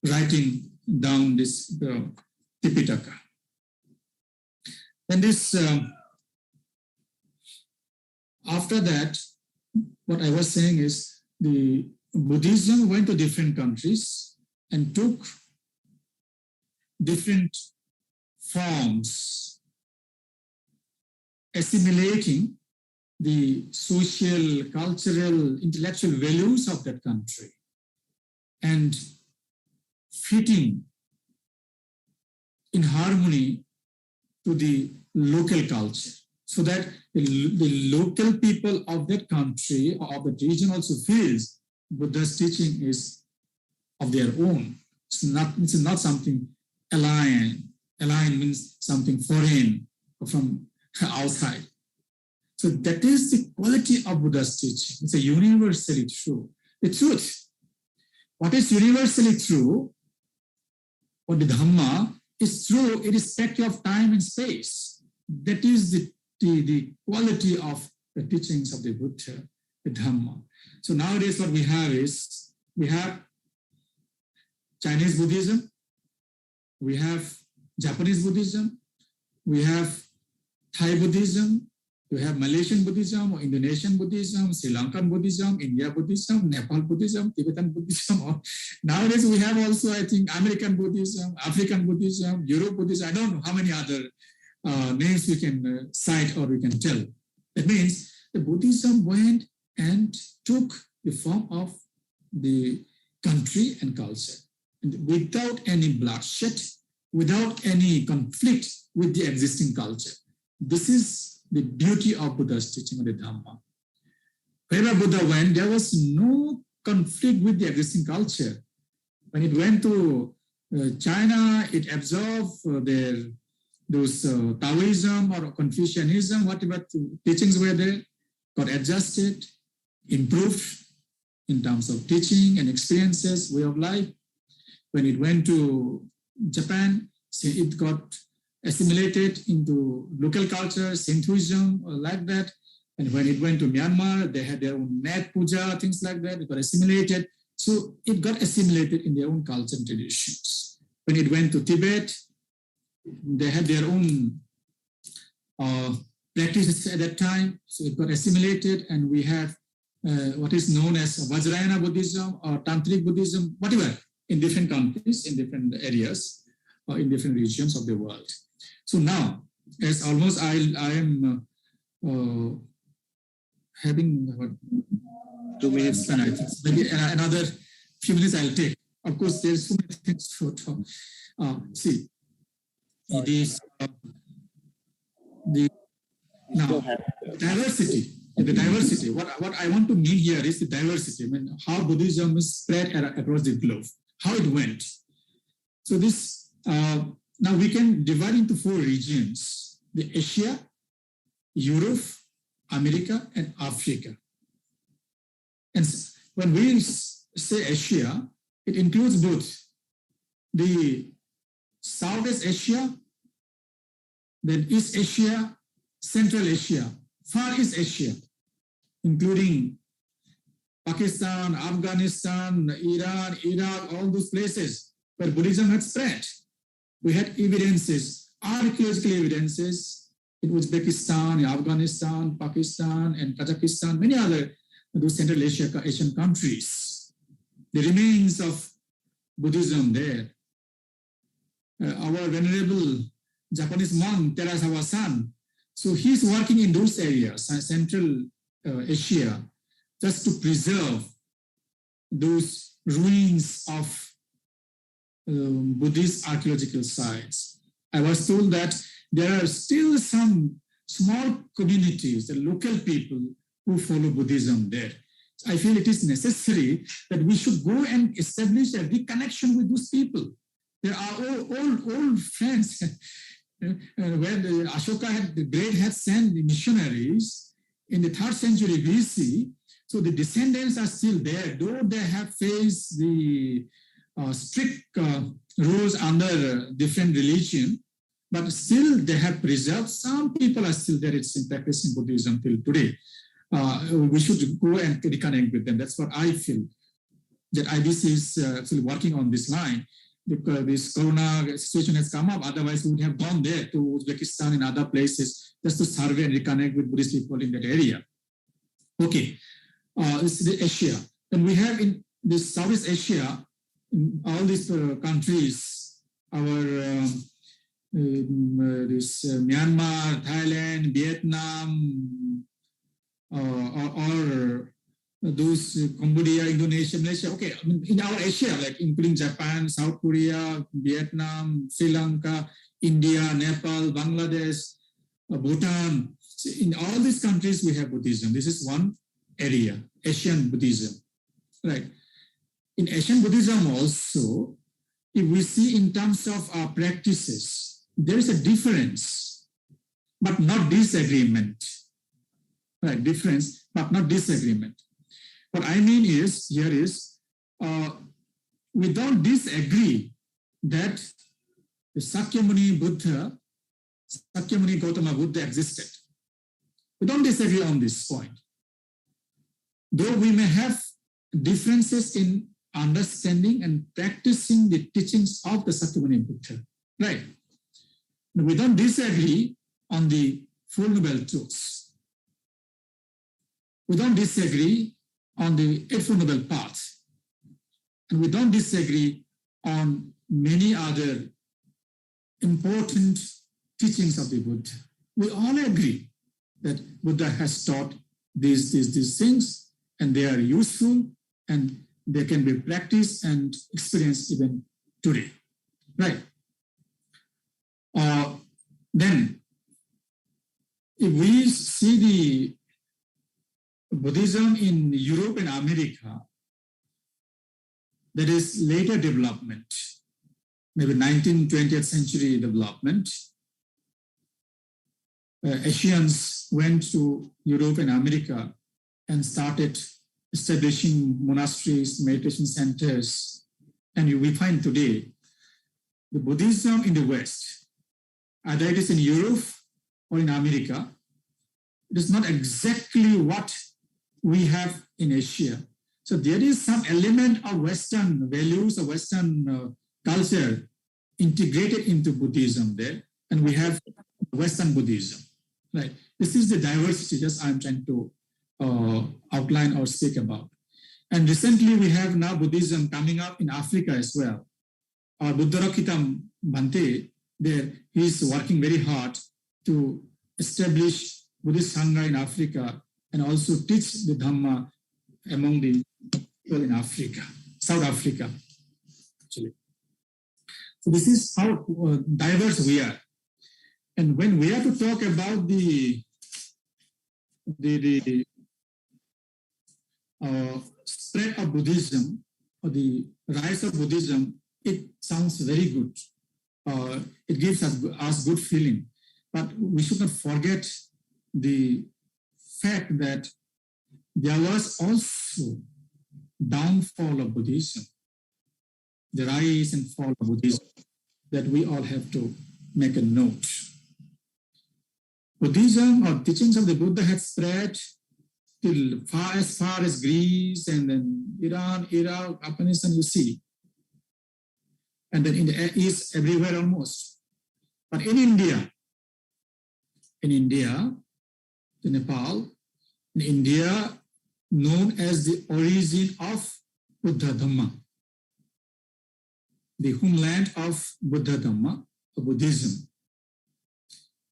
writing down this Tipitaka. And this, after that, what I was saying is the Buddhism went to different countries and took different forms, assimilating the social, cultural, intellectual values of that country and fitting in harmony to the local culture, so that the local people of that country or of that region also feels Buddha's teaching is of their own. It's not something alien. Alien means something foreign or from outside. So that is the quality of Buddha's teaching. It's a universally true. The truth. What is universally true, or the Dhamma, is true irrespective of time and space. That is the quality of the teachings of the Buddha, the Dhamma. So nowadays what we have is, we have Chinese Buddhism, we have Japanese Buddhism, we have Thai Buddhism, we have Malaysian Buddhism, or Indonesian Buddhism, Sri Lankan Buddhism, India Buddhism, Nepal Buddhism, Tibetan Buddhism. Or nowadays we have also, I think, American Buddhism, African Buddhism, Europe Buddhism. I don't know how many other names we can cite or we can tell. That means the Buddhism went and took the form of the country and culture, and without any bloodshed, without any conflict with the existing culture. This is the beauty of Buddha's teaching of the Dhamma. Wherever Buddha went, there was no conflict with the existing culture. When it went to China, it absorbed those Taoism or Confucianism, whatever teachings were there, got adjusted, improved in terms of teaching and experiences, way of life. When it went to Japan, it got assimilated into local culture, Shintoism, or like that. And when it went to Myanmar, they had their own mat puja, things like that. It got assimilated. So it got assimilated in their own culture and traditions. When it went to Tibet, they had their own practices at that time. So it got assimilated, and we have what is known as Vajrayana Buddhism or Tantric Buddhism, whatever, in different countries, in different areas, or in different regions of the world. So now, as almost I am having 2 minutes, and I think maybe another few minutes I'll take. Of course, there's so many things to talk. See, it is the now diversity. The diversity. What I want to mean here is the diversity. I mean, how Buddhism is spread across the globe, how it went. So this now we can divide into 4 regions: the Asia, Europe, America, and Africa. And when we say Asia, it includes both the Southeast Asia, then East Asia, Central Asia, Far East Asia, including Pakistan, Afghanistan, Iran, Iraq, all those places where Buddhism had spread. We had evidences, archaeological evidences in Uzbekistan, Afghanistan, Pakistan, and Kazakhstan, many other those Central Asian countries. The remains of Buddhism there. Our venerable Japanese monk, Terasawa-san, so he's working in those areas, Central Asia, just to preserve those ruins of Buddhist archaeological sites. I was told that there are still some small communities, the local people who follow Buddhism there. I feel it is necessary that we should go and establish a reconnection with those people. There are old friends. When Ashoka had sent the missionaries in the 3rd century BC, So the descendants are still there, though they have faced the strict rules under different religion, but still they have preserved. Some people are still there, it's in practicing Buddhism till today. We should go and reconnect with them. That's what I feel, that IBC is actually working on this line, because this corona situation has come up. Otherwise, we would have gone there to Uzbekistan and other places just to survey and reconnect with Buddhist people in that area. Okay, this is the Asia. And we have in this Southeast Asia, in all these countries, our Myanmar, Thailand, Vietnam, or those Cambodia, Indonesia, Malaysia. Okay, in our Asia, like including Japan, South Korea, Vietnam, Sri Lanka, India, Nepal, Bangladesh, Bhutan. So in all these countries, we have Buddhism. This is one area, Asian Buddhism, right? In Asian Buddhism also, if we see in terms of our practices, there is a difference, but not disagreement. Right, difference, but not disagreement. What I mean is, here is, we don't disagree that the Sakyamuni Gautama Buddha existed. We don't disagree on this point. Though we may have differences in understanding and practicing the teachings of the Sakyamuni Buddha, right? We don't disagree on the Four Noble Truths. We don't disagree on the Eightfold Noble Path. And we don't disagree on many other important teachings of the Buddha. We all agree that Buddha has taught these things, and they are useful, and they can be practiced and experienced even today. Right? Then, if we see the Buddhism in Europe and America, that is later development, maybe 19th, 20th century development. Asians went to Europe and America and started establishing monasteries, meditation centers. And we find today the Buddhism in the West, either it is in Europe or in America, it is not exactly what we have in Asia. So there is some element of Western values or Western culture integrated into Buddhism there, and we have Western Buddhism, right? This is the diversity just I'm trying to outline or speak about. And recently we have now Buddhism coming up in Africa as well. Our Buddharakita Bhante there, he's working very hard to establish Buddhist Sangha in Africa and also teach the Dhamma among the people in Africa, South Africa, actually. So this is how diverse we are. And when we have to talk about the spread of Buddhism or the rise of Buddhism, it sounds very good. It gives us good feeling. But we should not forget the fact that there was also downfall of Buddhism, the rise and fall of Buddhism, that we all have to make a note. Buddhism or teachings of the Buddha had spread till far as Greece and then Iran, Iraq, Afghanistan, you see. And then in the East, everywhere almost. But in India, in Nepal, in India, known as the origin of Buddha Dhamma, the homeland of Buddha Dhamma, or Buddhism.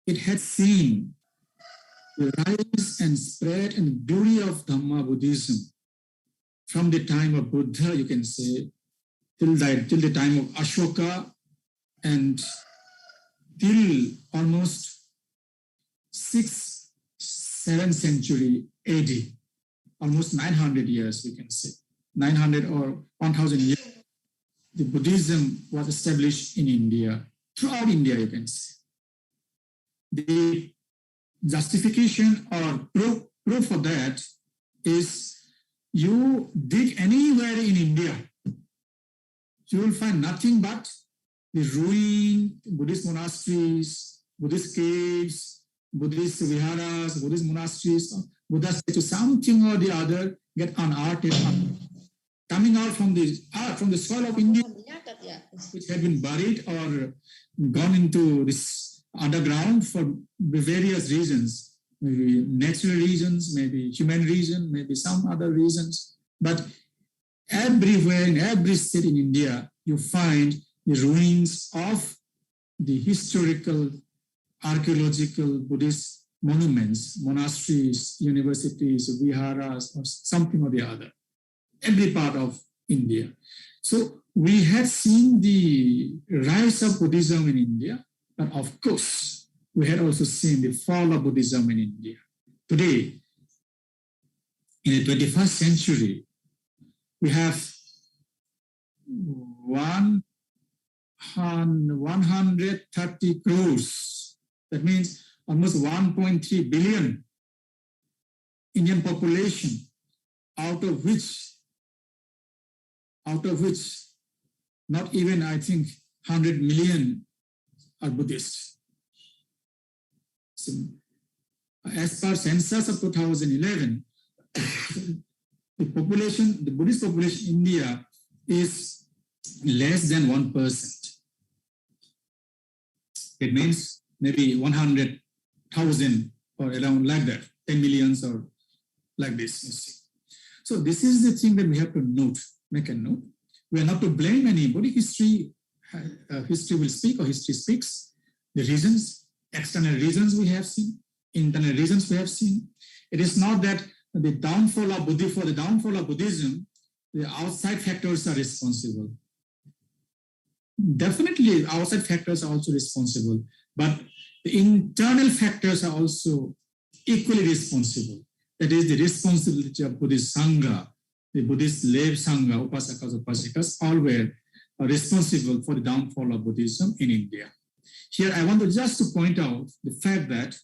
It had seen the rise and spread and glory of Dhamma Buddhism from the time of Buddha, you can say, till the time of Ashoka and till almost 6th, 7th century AD, almost 900 years, we can say, 900 or 1000 years. The Buddhism was established in India, throughout India, you can say. The justification or proof for that is you dig anywhere in India, you will find nothing but the ruined Buddhist monasteries, Buddhist caves, Buddhist viharas, Buddhist monasteries, Buddha statues, something or the other get unearthed, coming out from the earth, from the soil of India, which had been buried or gone into this underground for various reasons, maybe natural reasons, maybe human reason, maybe some other reasons. But everywhere, in every state in India, you find the ruins of the historical, archaeological Buddhist monuments, monasteries, universities, viharas, or something or the other. Every part of India. So we had seen the rise of Buddhism in India, but of course, we had also seen the fall of Buddhism in India. Today, in the 21st century, we have 130 crores. That means almost 1.3 billion Indian population, out of which not even, I think, 100 million are Buddhist. So, as per census of 2011, the Buddhist population in India is less than 1%. It means maybe 100,000 or around like that, 10 millions or like this, you see. So this is the thing that we have to note, make a note. We are not to blame anybody. History will speak, or history speaks. The reasons, external reasons we have seen, internal reasons we have seen. It is not that the downfall of Buddhism, the outside factors are responsible. Definitely, outside factors are also responsible, but the internal factors are also equally responsible. That is the responsibility of Buddhist Sangha, the Buddhist lay Sangha, Upasakas, Upasikas, all were responsible for the downfall of Buddhism in India. Here, I want to just to point out the fact that,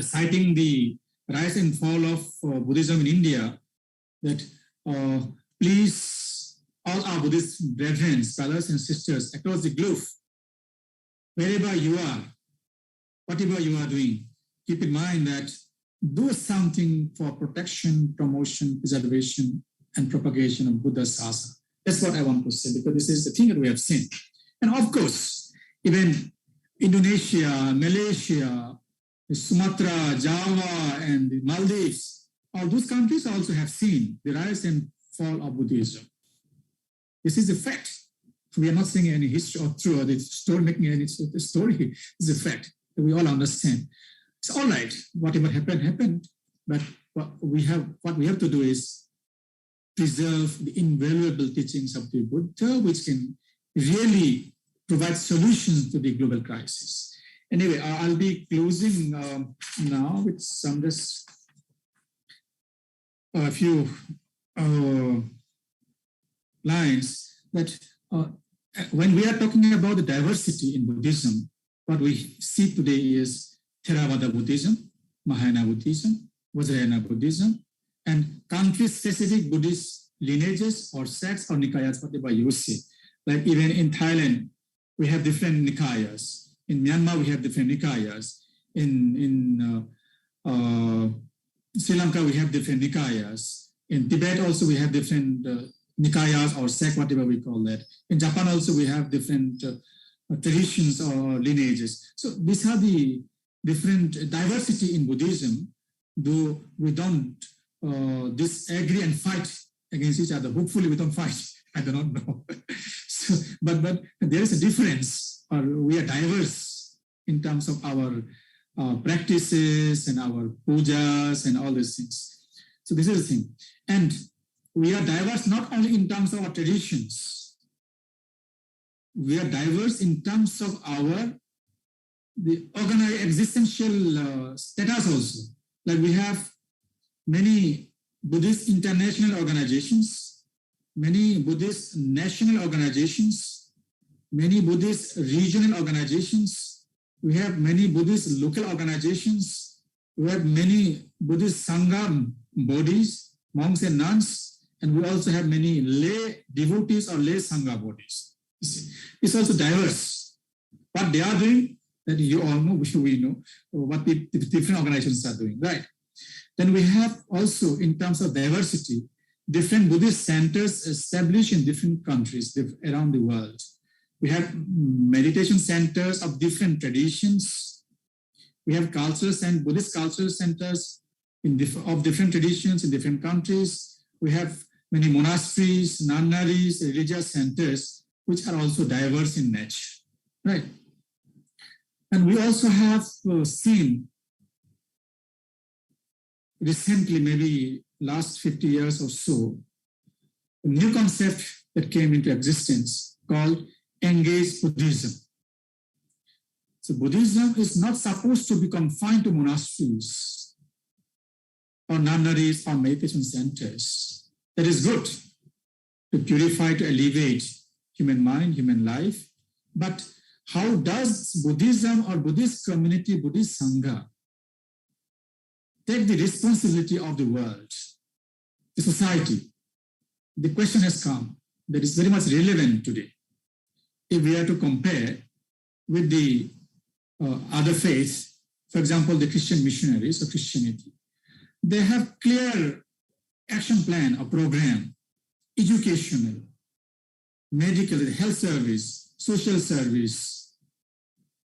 citing the rise and fall of Buddhism in India, that please, all our Buddhist brethren, brothers and sisters across the globe, wherever you are, whatever you are doing, keep in mind that do something for protection, promotion, preservation, and propagation of Buddha Sasana. That's what I want to say, because this is the thing that we have seen. And of course, even Indonesia, Malaysia, Sumatra, Java, and the Maldives, all those countries also have seen the rise and fall of Buddhism. This is a fact. We are not saying any history or true, or the story making any story. It's a fact that we all understand. It's all right. Whatever happened. But what we have to do is preserve the invaluable teachings of the Buddha, which can really provide solutions to the global crisis. Anyway, I'll be closing now with some just a few lines that when we are talking about the diversity in Buddhism, what we see today is Theravada Buddhism, Mahayana Buddhism, Vajrayana Buddhism, and country-specific Buddhist lineages or sects or nikayas, whatever you say. Like even in Thailand, we have different nikayas. In Myanmar, we have different nikayas. In Sri Lanka, we have different nikayas. In Tibet also, we have different nikayas or sect, whatever we call that. In Japan also, we have different traditions or lineages. So these are the different diversity in Buddhism, though we don't disagree and fight against each other. Hopefully we don't fight. I do not know. So, but there is a difference, or we are diverse in terms of our practices and our pujas and all these things. So this is the thing. And we are diverse not only in terms of our traditions, we are diverse in terms of the organized existential status also. Like we have many Buddhist international organizations, many Buddhist national organizations, many Buddhist regional organizations. We have many Buddhist local organizations. We have many Buddhist Sangha bodies. monks and nuns, and we also have many lay devotees or lay Sangha bodies. It's also diverse. What they are doing, that you all know, we know what the different organizations are doing, right? Then we have also, in terms of diversity, different Buddhist centers established in different countries around the world. We have meditation centers of different traditions. We have cultures and Buddhist cultural centers of different traditions in different countries. We have many monasteries, nunneries, religious centers, which are also diverse in nature, right? And we also have seen recently, maybe last 50 years or so, a new concept that came into existence called engaged Buddhism. So Buddhism is not supposed to be confined to monasteries or nunneries or meditation centers. That is good to purify, to elevate human mind, human life. But how does Buddhism or Buddhist community, Buddhist Sangha, take the responsibility of the world, the society? The question has come that is very much relevant today. If we are to compare with the other faiths, for example, the Christian missionaries or Christianity, they have clear action plan or program, educational, medical, health service, social service,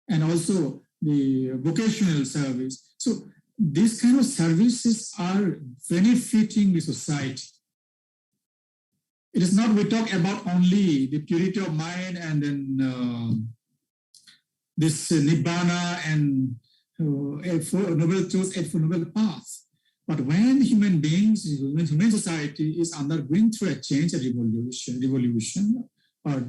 and also the vocational service. So these kind of services are benefiting the society. It is not we talk about only the purity of mind and then this Nibbana and Noble Truth, Eightfold Noble Path. But when human beings, when human society is undergoing through a change, a revolution, or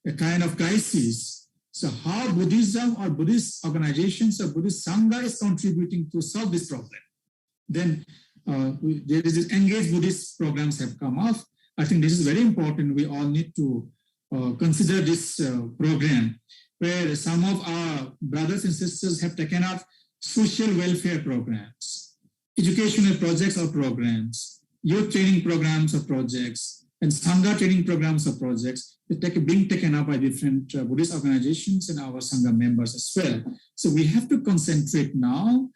a kind of crisis, so how Buddhism or Buddhist organizations or Buddhist Sangha is contributing to solve this problem? Then there is this engaged Buddhist programs have come up. I think this is very important. We all need to consider this program where some of our brothers and sisters have taken up social welfare programs, educational projects or programs, youth training programs or projects, and Sangha training programs or projects that being taken up by different Buddhist organizations and our Sangha members as well. So we have to concentrate now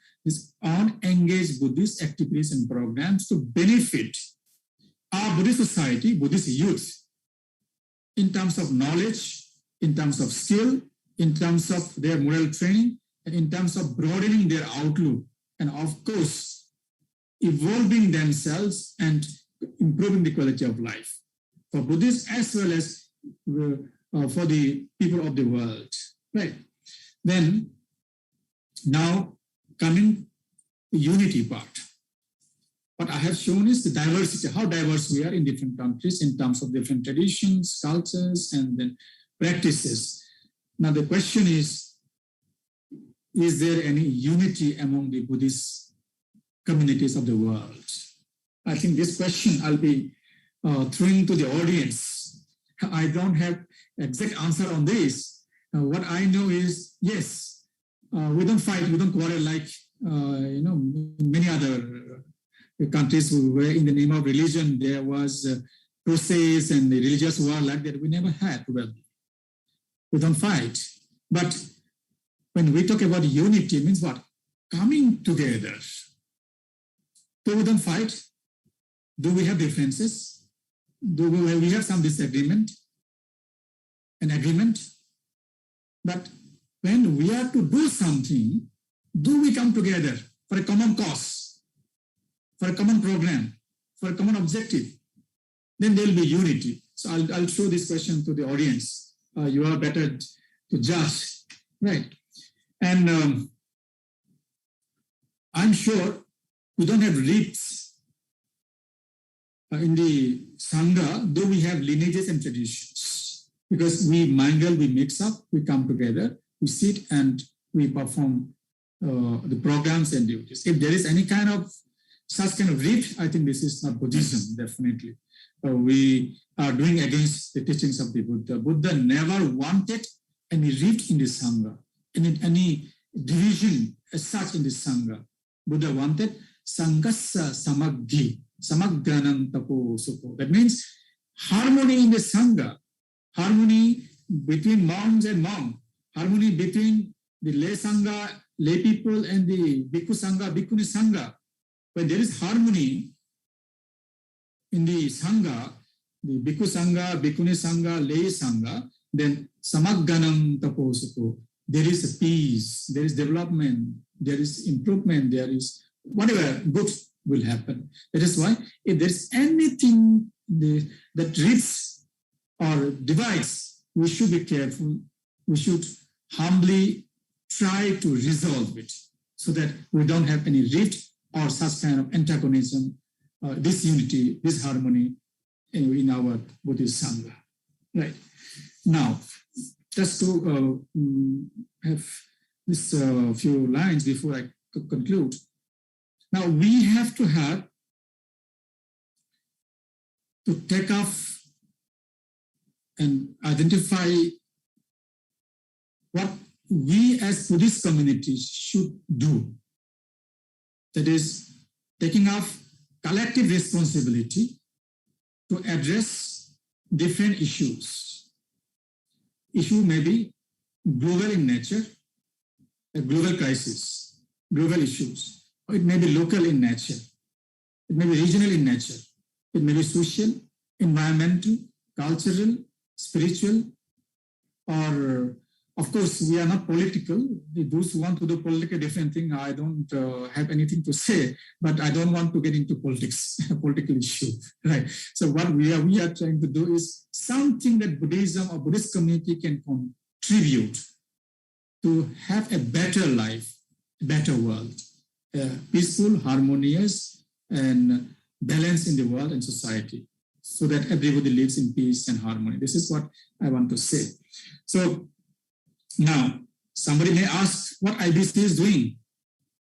on engaged Buddhist activities and programs to benefit our Buddhist society, Buddhist youth, in terms of knowledge, in terms of skill, in terms of their moral training, and in terms of broadening their outlook, and of course, evolving themselves and improving the quality of life for Buddhists as well as for the people of the world, right? Then, now coming to unity part. What I have shown is the diversity, how diverse we are in different countries in terms of different traditions, cultures, and then practices. Now the question is there any unity among the Buddhist communities of the world? I think this question I'll be throwing to the audience. I don't have exact answer on this. What I know is, yes, we don't fight, we don't quarrel like many other countries where in the name of religion there was crusades and the religious war like that. We never had. Well, we don't fight. But when we talk about unity, it means what? Coming together. Do we don't fight? Do we have differences? Do we have some disagreement? An agreement? But when we are to do something, do we come together for a common cause, for a common program, for a common objective? Then there will be unity. So I'll show this question to the audience. You are better to judge, right? And I'm sure we don't have roots in the Sangha, though we have lineages and traditions. Because we mingle, we mix up, we come together, we sit and we perform the programs and duties. If there is any kind of such kind of rite, I think this is not Buddhism, definitely. We are doing against the teachings of the Buddha. Buddha never wanted any rite in the Sangha, any division as such in the Sangha. Buddha wanted Sanghassa Samaggi, samagganam tapo suko. That means harmony in the Sangha, harmony between monks and monks, harmony between the lay Sangha, lay people, and the Bhikkhu Sangha, Bhikkhuni Sangha. When there is harmony in the Sangha, the Bhikkhu Sangha, Bhikkhuni Sangha, lay Sangha, then samagganam taposuko. There is a peace, there is development, there is improvement, there is whatever good will happen. That is why if there is anything that rifts or divides, we should be careful. We should humbly try to resolve it so that we don't have any rift or such kind of antagonism, disunity, disharmony in our Buddhist Sangha. Right. Now, just to have this few lines before I conclude. Now, we have to take off and identify what we as Buddhist communities should do. That is, taking off collective responsibility to address different issues. Issue may be global in nature, a global crisis, global issues. Or it may be local in nature. It may be regional in nature. It may be social, environmental, cultural, spiritual, or of course, we are not political. Those who want to do political different thing, I don't have anything to say, but I don't want to get into politics, political issue, right? So what we are trying to do is something that Buddhism or Buddhist community can contribute to have a better life, a better world, peaceful, harmonious, and balance in the world and society, so that everybody lives in peace and harmony. This is what I want to say. So now, somebody may ask what IBC is doing,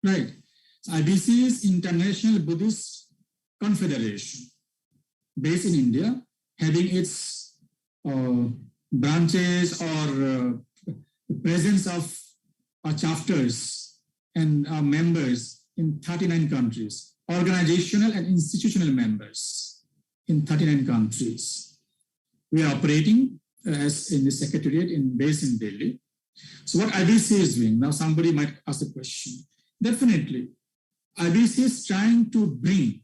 right? So IBC is International Buddhist Confederation, based in India, having its branches or the presence of our chapters and our members in 39 countries, organizational and institutional members in 39 countries. We are operating as in the secretariat based in Delhi. So what IBC is doing, now somebody might ask a question. Definitely, IBC is trying to bring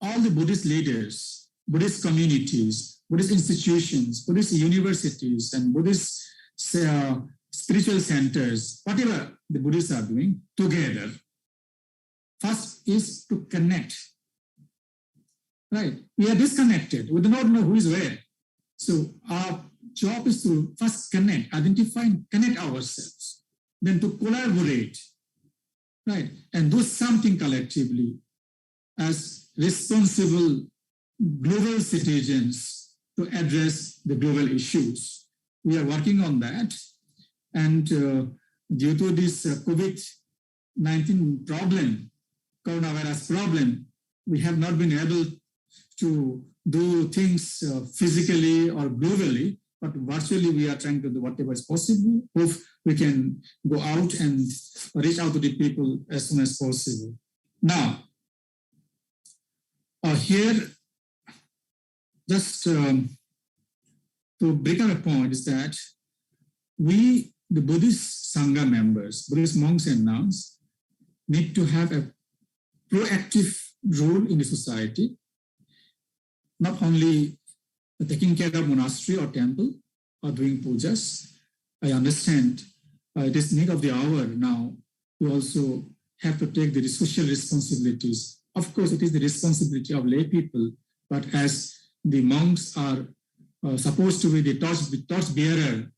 all the Buddhist leaders, Buddhist communities, Buddhist institutions, Buddhist universities, and Buddhist spiritual centers, whatever the Buddhists are doing, together. First is to connect, right? We are disconnected. We do not know who is where. So our job is to first connect, identify and connect ourselves, then to collaborate, right? And do something collectively as responsible global citizens to address the global issues. We are working on that. And due to this COVID-19 problem, coronavirus problem, we have not been able to do things physically or globally, but virtually we are trying to do whatever is possible. Hope we can go out and reach out to the people as soon as possible. Now, here, just to bring up a point is that we, the Buddhist Sangha members, Buddhist monks and nuns, need to have a proactive role in the society, not only taking care of monastery or temple or doing pujas. I understand it is need of the hour now. We also have to take the social responsibilities. Of course, it is the responsibility of lay people, but as the monks are supposed to be the torch bearer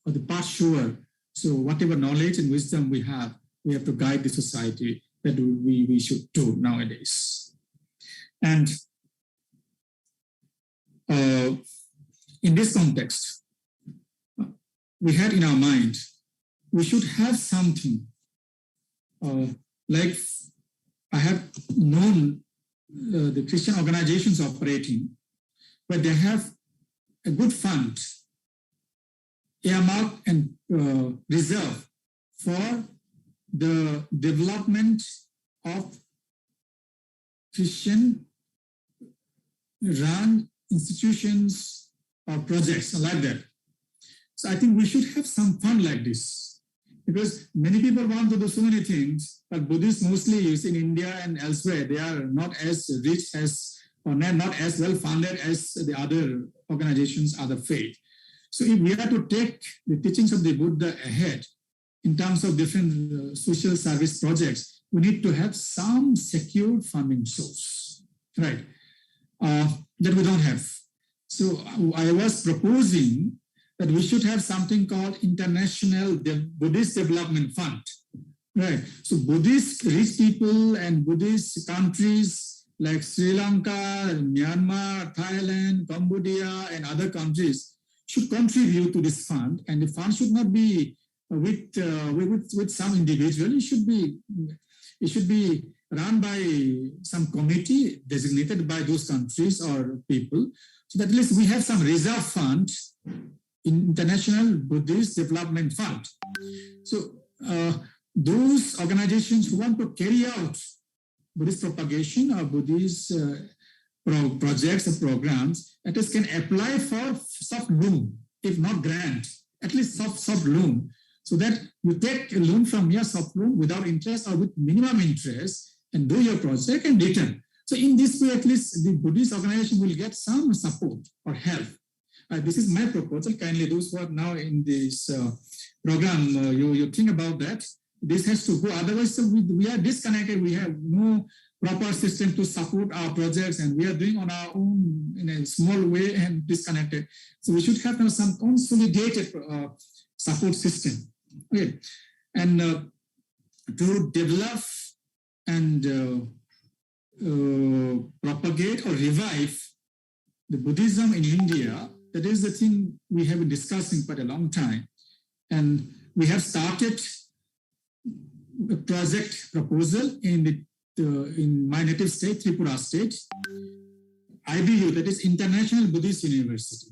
or the path shower, so whatever knowledge and wisdom we have to guide the society that we should do nowadays. And in this context, we had in our mind, we should have something like I have known the Christian organizations operating, but they have a good fund earmarked and reserved for the development of Christian run institutions or projects like that. So I think we should have some fun like this, because many people want to do so many things, but Buddhists mostly in India and elsewhere, they are not as rich as, or not as well funded as the other organizations, other faith. So if we are to take the teachings of the Buddha ahead in terms of different social service projects, we need to have some secured funding source, right? That we don't have. So I was proposing that we should have something called International Buddhist Development Fund, right? So Buddhist rich people and Buddhist countries like Sri Lanka, Myanmar, Thailand, Cambodia, and other countries should contribute to this fund, and the fund should not be with some individual. It should be run by some committee designated by those countries or people, so that at least we have some reserve fund, International Buddhist Development Fund. So those organizations who want to carry out Buddhist propagation or Buddhist projects or programs, at least can apply for soft loan, if not grant, at least soft loan, so that you take a loan from your soft loan without interest or with minimum interest and do your project and return. So in this way, at least the Buddhist organization will get some support or help. This is my proposal. Kindly, those who are now in this program, you think about that. This has to go. Otherwise, so we are disconnected. We have no proper system to support our projects, and we are doing on our own in a small way and disconnected. So we should have now some consolidated support system. Okay, and to develop and propagate or revive the Buddhism in India. That is the thing we have been discussing for a long time. And we have started a project proposal in my native state, Tripura state, IBU, that is International Buddhist University.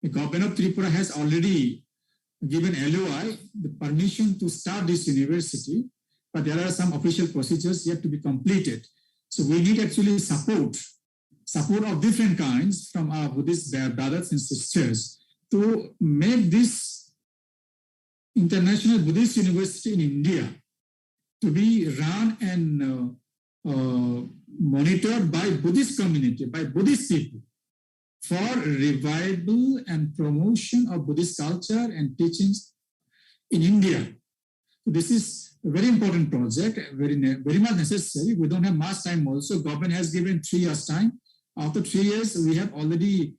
The government of Tripura has already given LOI, the permission to start this university, but there are some official procedures yet to be completed. So we need actually support of different kinds from our Buddhist brothers and sisters to make this International Buddhist University in India to be run and monitored by Buddhist community, by Buddhist people, for revival and promotion of Buddhist culture and teachings in India. This is a very important project, very much necessary. We don't have much time also. Government has given 3 years time. After 3 years, we have already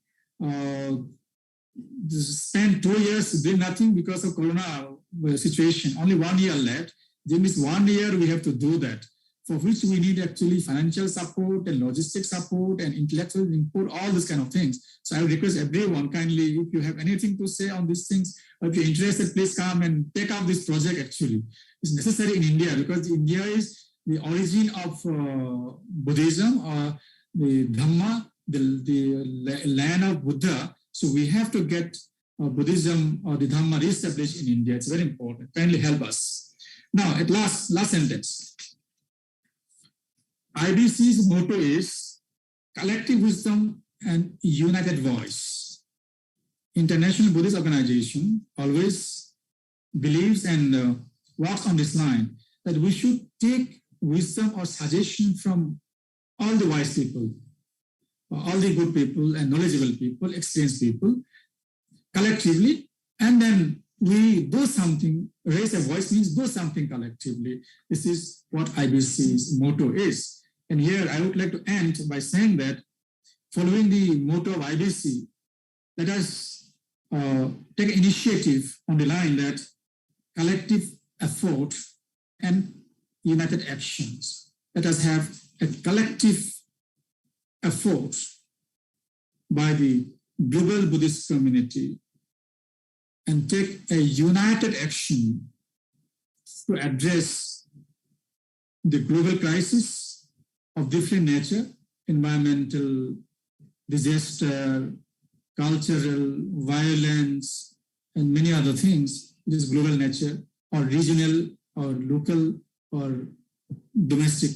spent 2 years doing nothing because of Corona situation. Only 1 year left. In this 1 year, we have to do that, for which we need actually financial support and logistic support and intellectual input, all these kind of things. So I would request everyone, kindly, if you have anything to say on these things, or if you're interested, please come and take up this project actually. It's necessary in India, because India is the origin of Buddhism, or the Dhamma, the land of Buddha. So we have to get Buddhism or the Dhamma reestablished in India. It's very important. Kindly help us. Now, at last sentence. IBC's motto is collective wisdom and united voice. International Buddhist Organization always believes and works on this line, that we should take wisdom or suggestion from all the wise people, all the good people and knowledgeable people, experienced people, collectively, and then we do something. Raise a voice means do something collectively. This is what IBC's motto is. And here I would like to end by saying that, following the motto of IBC, let us take initiative on the line that collective effort and united actions. Let us have a collective effort by the global Buddhist community and take a united action to address the global crisis of different nature, environmental, disaster, cultural, violence, and many other things. It is global nature, or regional, or local, or domestic,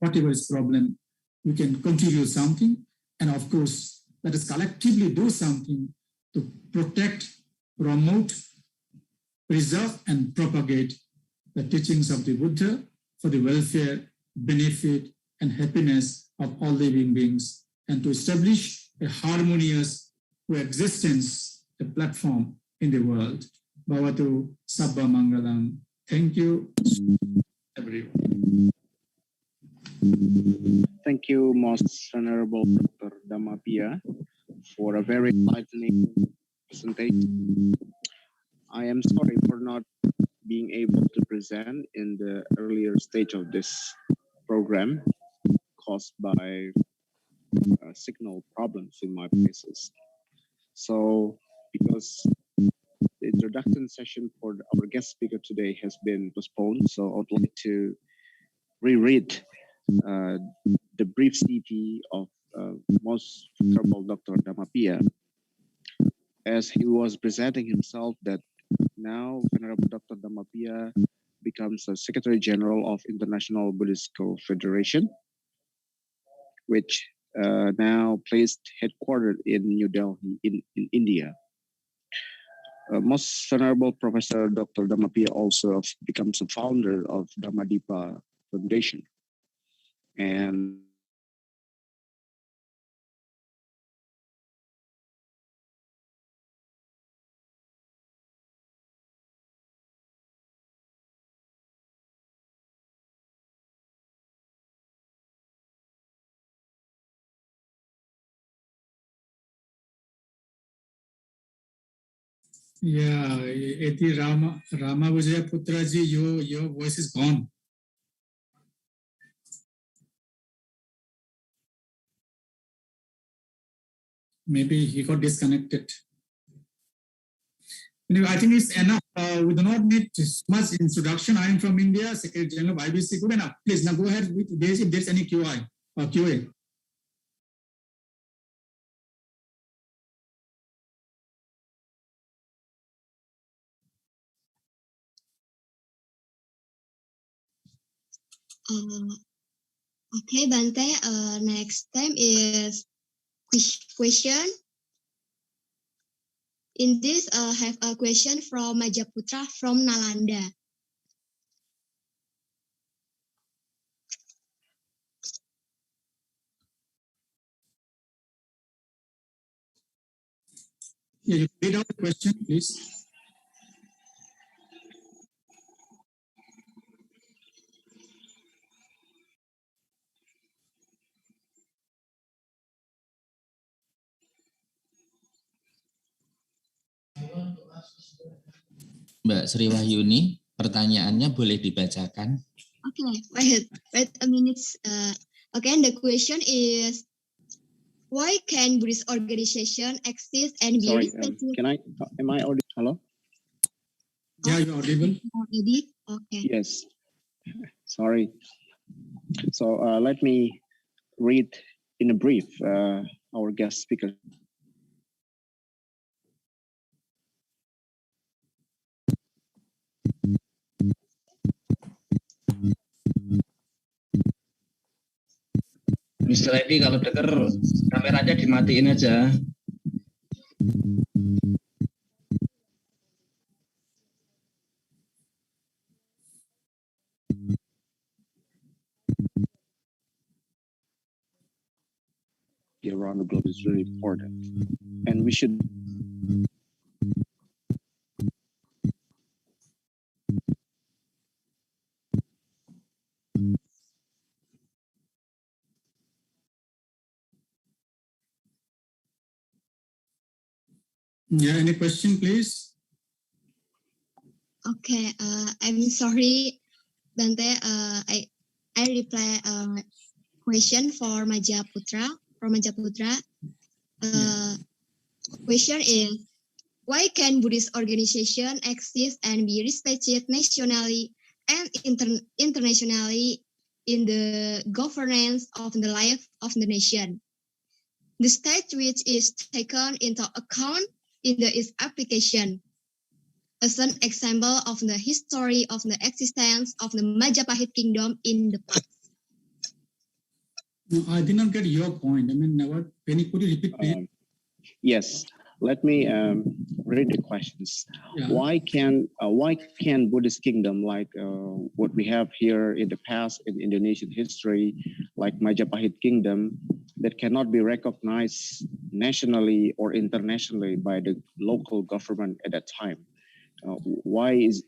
whatever is problem we can contribute something. And of course, let us collectively do something to protect, promote, preserve, and propagate the teachings of the Buddha for the welfare, benefit, and happiness of all living beings, and to establish a harmonious coexistence, a platform in the world. Bhavatu Sabba Mangalam. Thank you, everyone. Thank you, Most Venerable Dr. Dhamammapiya, for a very enlightening presentation. I am sorry for not being able to present in the earlier stage of this program caused by signal problems in my places. So, because the introduction session for our guest speaker today has been postponed, so I would like to reread the brief CV of Most Venerable Dr. Dhamammapiya, as he was presenting himself that now Venerable Dr. Dhamammapiya becomes a Secretary General of International Buddhist Confederation, which now placed headquartered in New Delhi in India. Most Venerable Professor Dr. Dhamammapiya also becomes a founder of Dhammadippa Foundation. And Yeah, Edi Ramawijaya Putra ji, your voice is gone. Maybe he got disconnected. Anyway, I think it's enough. We do not need much introduction. I am from India, Secretary General of IBC. Good enough. Please now go ahead with this if there's any QI or QA. Okay, Bante. Next time is question. In this, have a question from Majaputra from Nalanda. Yeah, you read out the question, please. Mbak Sriwahyuni, pertanyaannya boleh dibacakan? Okay, wait a minute. Okay, the question is, why can Buddhist organization exist and be respected? Am I audible? Hello? Yeah, you're audible. Edi? Okay. Yes. Sorry. So let me read in a brief our guest speaker. Mr. Edi, kalau denger kameranya dimatiin aja. Around the globe is really important, and we should Yeah, any question, please? Okay, I'm sorry, Bante. I reply question for Majaputra. From Majaputra, question is, why can Buddhist organization exist and be respected nationally and internationally in the governance of the life of the nation? The state which is taken into account in its application. As an example of the history of the existence of the Majapahit kingdom in the past. No, I did not get your point. I mean, could you repeat, please? Yes. Let me read the questions. Yeah. Why can Buddhist kingdom like what we have here in the past in Indonesian history, like Majapahit kingdom, that cannot be recognized nationally or internationally by the local government at that time? Why is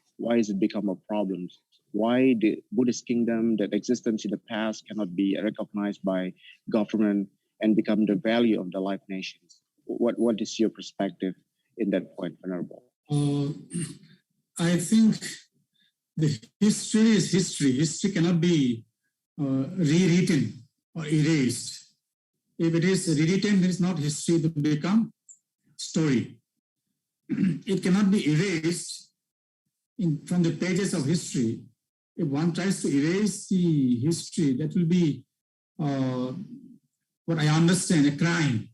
it become a problem? Why the Buddhist kingdom that existed in the past cannot be recognized by government and become the value of the life nations? What is your perspective in that point, Venerable? I think the history is history. History cannot be rewritten or erased. If it is rewritten, it is not history, it will become story. It cannot be erased from the pages of history. If one tries to erase the history, that will be what I understand, a crime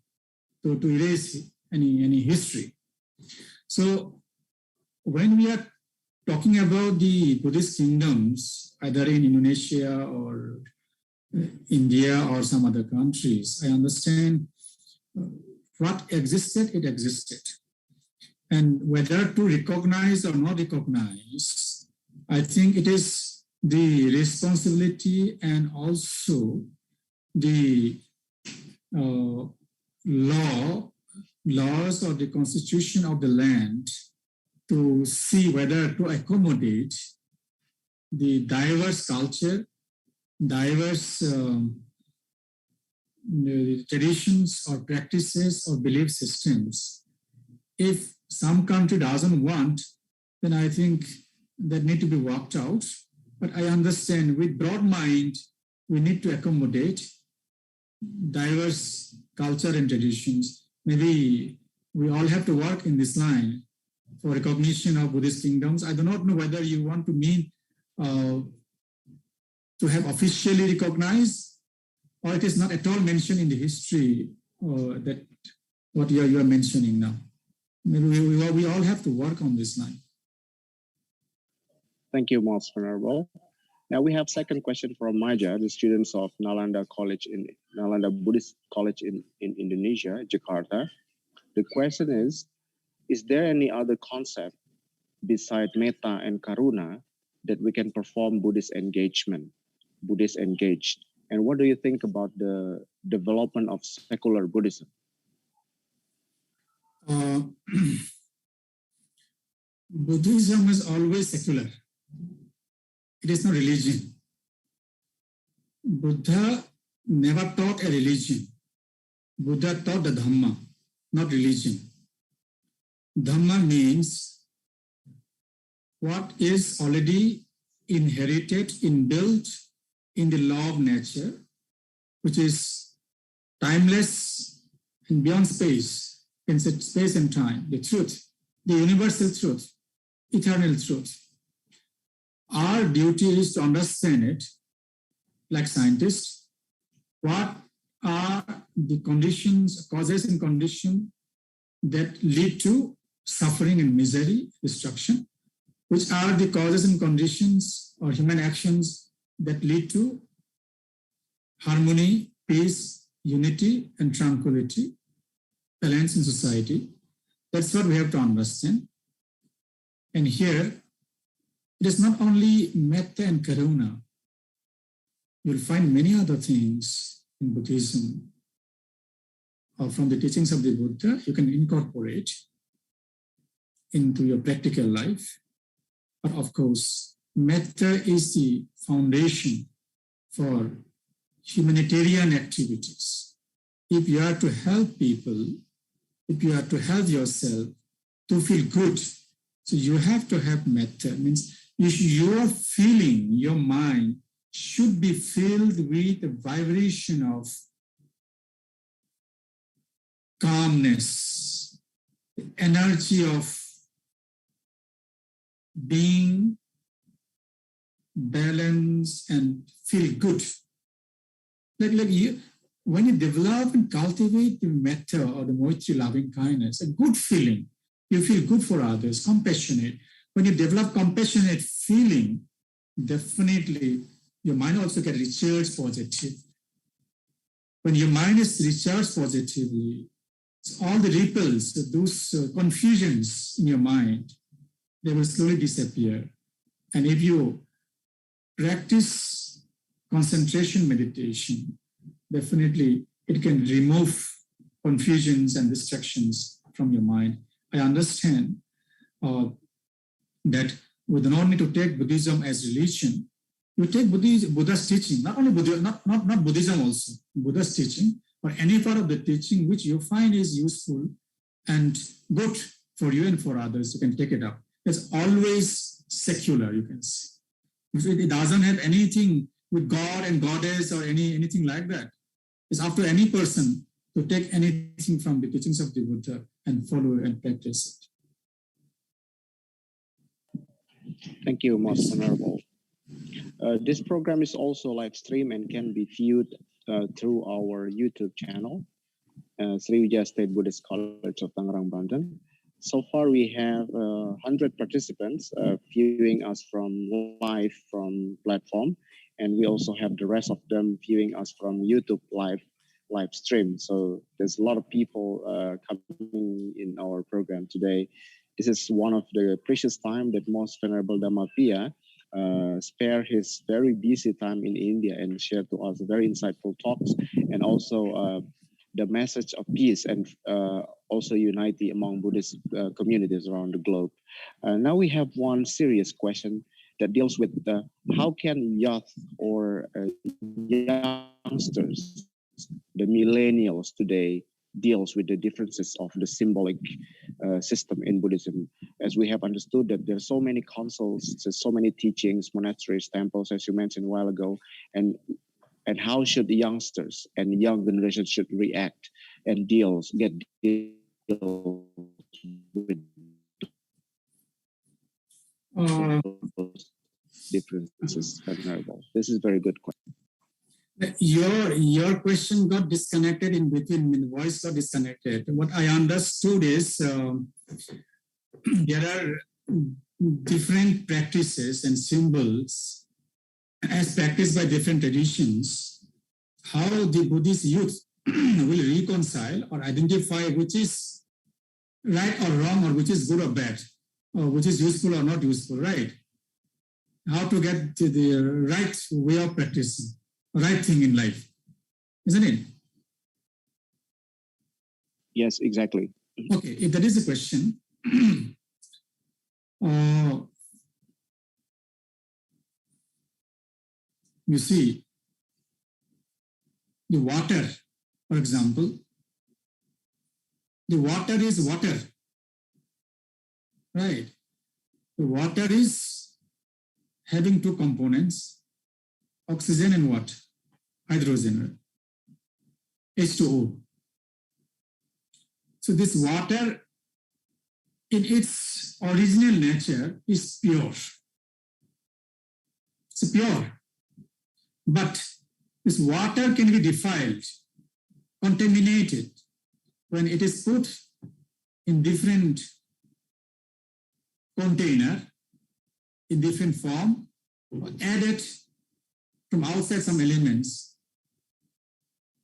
to erase any history. So when we are talking about the Buddhist kingdoms, either in Indonesia or India or some other countries, I understand what existed, it existed. And whether to recognize or not recognize, I think it is the responsibility and also the laws or the constitution of the land to see whether to accommodate the diverse culture, diverse traditions or practices or belief systems. If some country doesn't want, then I think that need to be worked out. But I understand with broad mind, we need to accommodate diverse culture and traditions. Maybe we all have to work in this line for recognition of Buddhist kingdoms. I do not know whether you want to mean to have officially recognized, or it is not at all mentioned in the history that what you are mentioning now. Maybe we all have to work on this line. Thank you, Most Venerable. Now we have second question from Maja, the students of Nalanda Buddhist College in Indonesia, Jakarta. The question is there any other concept beside metta and karuna that we can perform Buddhist engagement, Buddhist engaged? And what do you think about the development of secular Buddhism? Buddhism is always secular. It is not religion. Buddha never taught a religion. Buddha taught the Dhamma, not religion. Dhamma means what is already inherited, inbuilt in the law of nature, which is timeless and beyond space, in space and time, the truth, the universal truth, eternal truth. Our duty is to understand it, like scientists, what are the conditions, causes and conditions that lead to suffering and misery, destruction, which are the causes and conditions or human actions that lead to harmony, peace, unity, and tranquility, balance in society. That's what we have to understand. And here, it is not only metta and karuna. You'll find many other things in Buddhism or from the teachings of the Buddha you can incorporate into your practical life. But of course, metta is the foundation for humanitarian activities. If you are to help people, if you are to help yourself to feel good, so you have to have metta. It means your feeling, your mind should be filled with the vibration of calmness, the energy of being balanced and feel good. When you develop and cultivate the metta or the moichi, loving kindness, a good feeling, you feel good for others, compassionate. When you develop compassionate feeling, definitely your mind also gets recharged positive. when your mind is recharged positively, so all the ripples, those confusions in your mind, they will slowly disappear. And if you practice concentration meditation, definitely it can remove confusions and distractions from your mind. I understand that we do not need to take Buddhism as religion. You take Buddha's teaching, not only Buddhism, not Buddhism also, Buddha's teaching, or any part of the teaching which you find is useful and good for you and for others, you can take it up. It's always secular, you can say. It doesn't have anything with God and Goddess or anything like that. It's up to any person to take anything from the teachings of the Buddha and follow and practice it. Thank you, Most Venerable. This program is also live streamed and can be viewed through our YouTube channel, Sriwijaya State Buddhist College of Tangerang, Banten. So far, we have 100 participants viewing us from live from platform, and we also have the rest of them viewing us from YouTube live stream. So there's a lot of people coming in our program today. This is one of the precious time that Most Venerable Dhamammapiya spare his very busy time in India and share to us very insightful talks, and also the message of peace and also unity among Buddhist communities around the globe. Now we have one serious question that deals with how can youth or youngsters, the millennials today, deals with the differences of the symbolic system in Buddhism. As we have understood that there are so many councils, so many teachings, monasteries, temples, as you mentioned a while ago, and how should the youngsters and the young generation should react and get with differences, Venerable? This is a very good question. Your question got disconnected in between, the voice got disconnected. What I understood is there are different practices and symbols as practiced by different traditions, how the Buddhist youth will reconcile or identify which is right or wrong, or which is good or bad, or which is useful or not useful, right? How to get to the right way of practicing, right thing in life, isn't it? Yes, exactly. Okay, if that is the question, you see, the water, for example, the water is water, right? The water is having two components, oxygen and what? Hydrogen, H2O. So this water, in its original nature, is pure. It's pure. But this water can be defiled, contaminated, when it is put in different container, in different form, or added from outside some elements,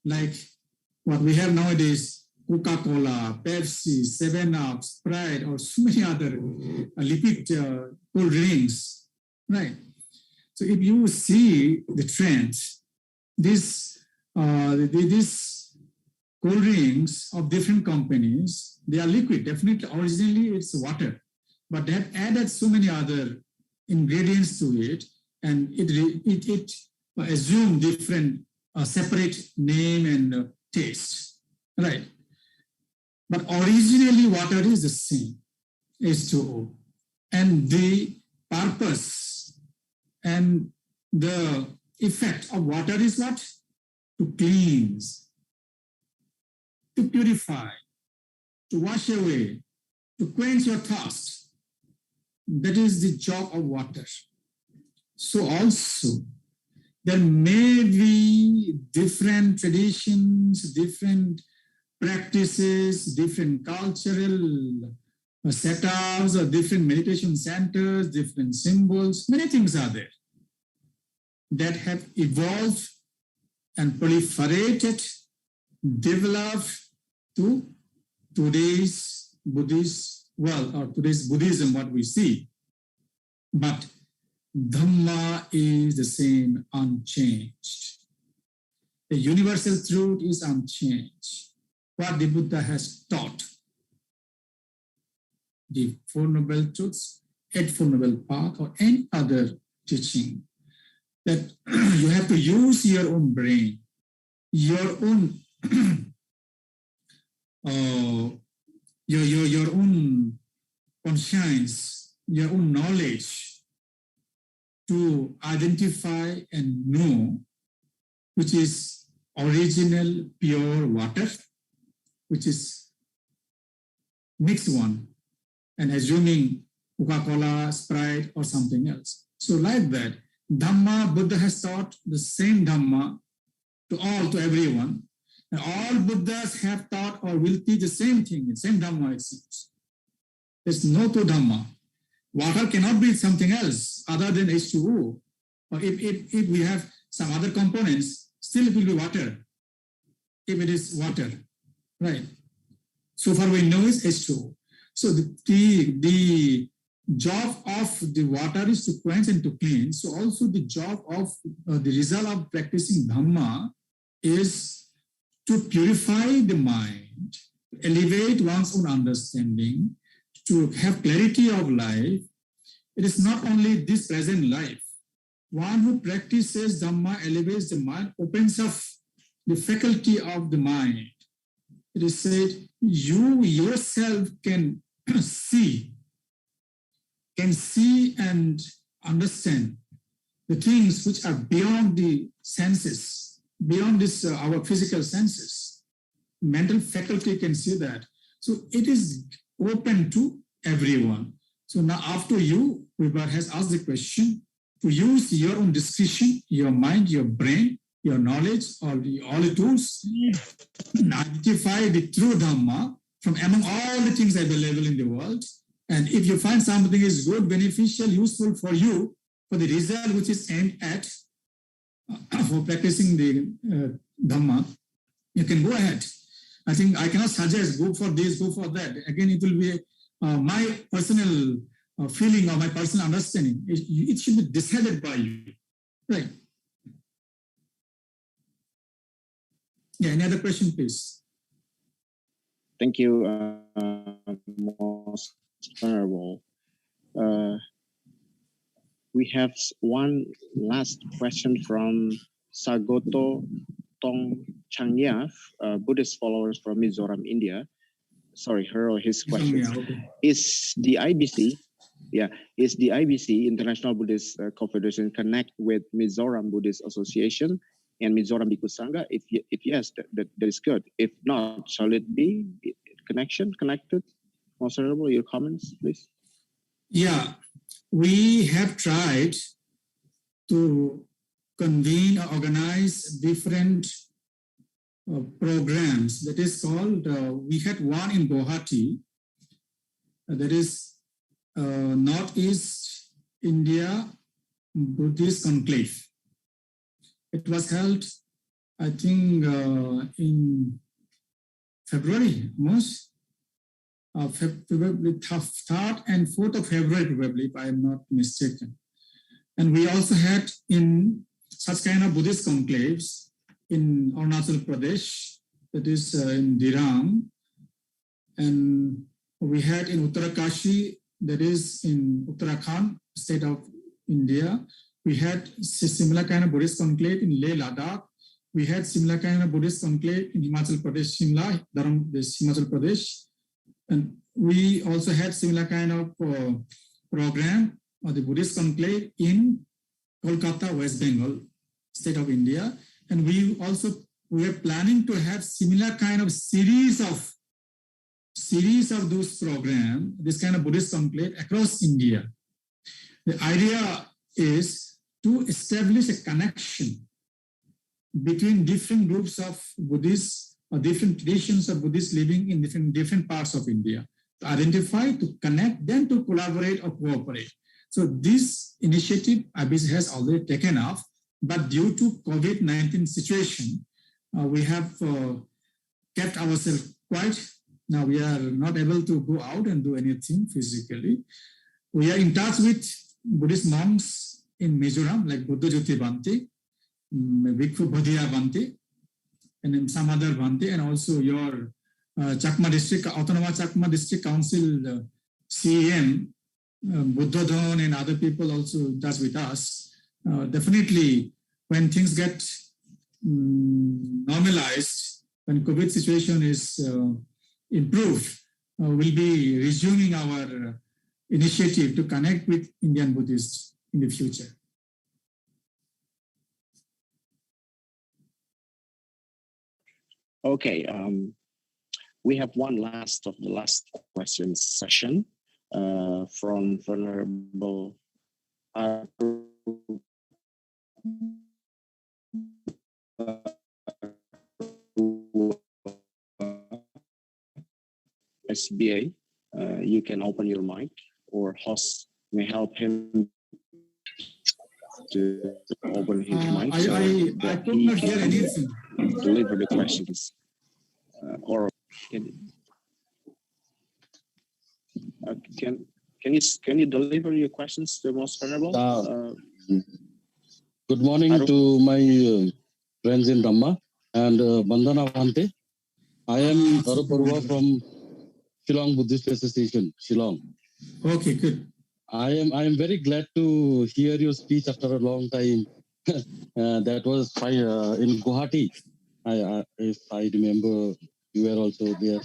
like what we have nowadays, Coca-Cola, Pepsi, 7-Up, Sprite, or so many other liquid cold drinks, right? So if you see the trend, these cold drinks of different companies, they are liquid. Definitely, originally it's water, but they have added so many other ingredients to it, and it assumed different separate name and taste, right? But originally water is the same, H2O. And the purpose and the effect of water is what? To cleanse, to purify, to wash away, to quench your thirst. That is the job of water. So also, there may be different traditions, different practices, different cultural setups, or different meditation centers, different symbols. Many things are there that have evolved and proliferated develop to today's Buddhist world or today's Buddhism, what we see. But Dhamma is the same, unchanged. The universal truth is unchanged. What the Buddha has taught, the Four Noble Truths, Eightfold Noble Path, or any other teaching, that you have to use your own brain, your own your own conscience, your own knowledge to identify and know which is original pure water, which is mixed one, and assuming Coca-Cola, Sprite, or something else. So like that, Dhamma, Buddha has taught the same Dhamma to all, to everyone. And all Buddhas have taught or will teach the same thing, the same Dhamma, it seems. There's no two Dhamma. Water cannot be something else other than H2O. Or if we have some other components, still it will be water, if it is water, right? So far we know it's H2O. So the job of the water is to quench and to clean. So also the job of the result of practicing Dhamma is to purify the mind, elevate one's own understanding, to have clarity of life. It is not only this present life. One who practices Dhamma, elevates the mind, opens up the faculty of the mind. It is said, you yourself can see and understand the things which are beyond the senses, beyond this our physical senses. Mental faculty can see that. So it is open to everyone. So now after you, Prabhupada has asked the question to use your own discretion, your mind, your brain, your knowledge, all the tools, and identify the true Dhamma from among all the things available in the world. And if you find something is good, beneficial, useful for you, for the result which is aimed at for practicing the Dhamma, you can go ahead. I think I cannot suggest go for this, go for that. Again, it will be my personal feeling or my personal understanding. It should be decided by you, right? Yeah, any other question, please? Thank you, Most Venerable. We have one last question from Sagoto Tong Changya, Buddhist followers from Mizoram, India. Sorry, her or his question. Is the IBC, International Buddhist Confederation, connect with Mizoram Buddhist Association and Mizoram Bhikkhu Sangha? If yes, that is good. If not, shall it be connected? Most Venerable, your comments, please. Yeah, we have tried to convene or organize different programs. That is called, we had one in Guwahati, that is Northeast India Buddhist Conclave. It was held, I think, in February, almost. Probably 3rd and 4th of February, probably, if I am not mistaken. And we also had in such kind of Buddhist conclaves in Arunachal Pradesh, that is in Dirang. And we had in Uttarakashi, that is in Uttarakhand, state of India. We had similar kind of Buddhist conclave in Leh, Ladakh. We had similar kind of Buddhist conclave in Himachal Pradesh, Shimla, Himachal Pradesh. And we also had similar kind of program or the Buddhist conclave in Kolkata, West Bengal, state of India. And we are planning to have similar kind of series of those programs, this kind of Buddhist conclave across India. The idea is to establish a connection between different groups of Buddhists or different traditions of Buddhists living in different parts of India, to identify, to connect, then to collaborate or cooperate. So this initiative IBC has already taken off, but due to COVID-19 situation, we have kept ourselves quiet. Now we are not able to go out and do anything physically. We are in touch with Buddhist monks in Mizoram, like Buddha Jyoti Bhante, Bhikkhu Bhadya Bhante, and then some other Bhante, and also your Chakma District, Autonomous Chakma District Council CEM, Buddhodon, and other people also in touch with us. Definitely, when things get normalized, when COVID situation is improved, we'll be resuming our initiative to connect with Indian Buddhists in the future. Okay, we have one last questions session from Venerable SBA. You can open your mic, or host may help him to open his mic. I could not hear anything. Deliver the questions. Or can you deliver your questions to the Most Venerable? Good morning Arif. to my friends in Dhamma and Bandana Bhante. I am Arif from Shillong Buddhist Association, Shillong. Okay, good. I am very glad to hear your speech after a long time. That was in Guwahati. If I remember, you were also there.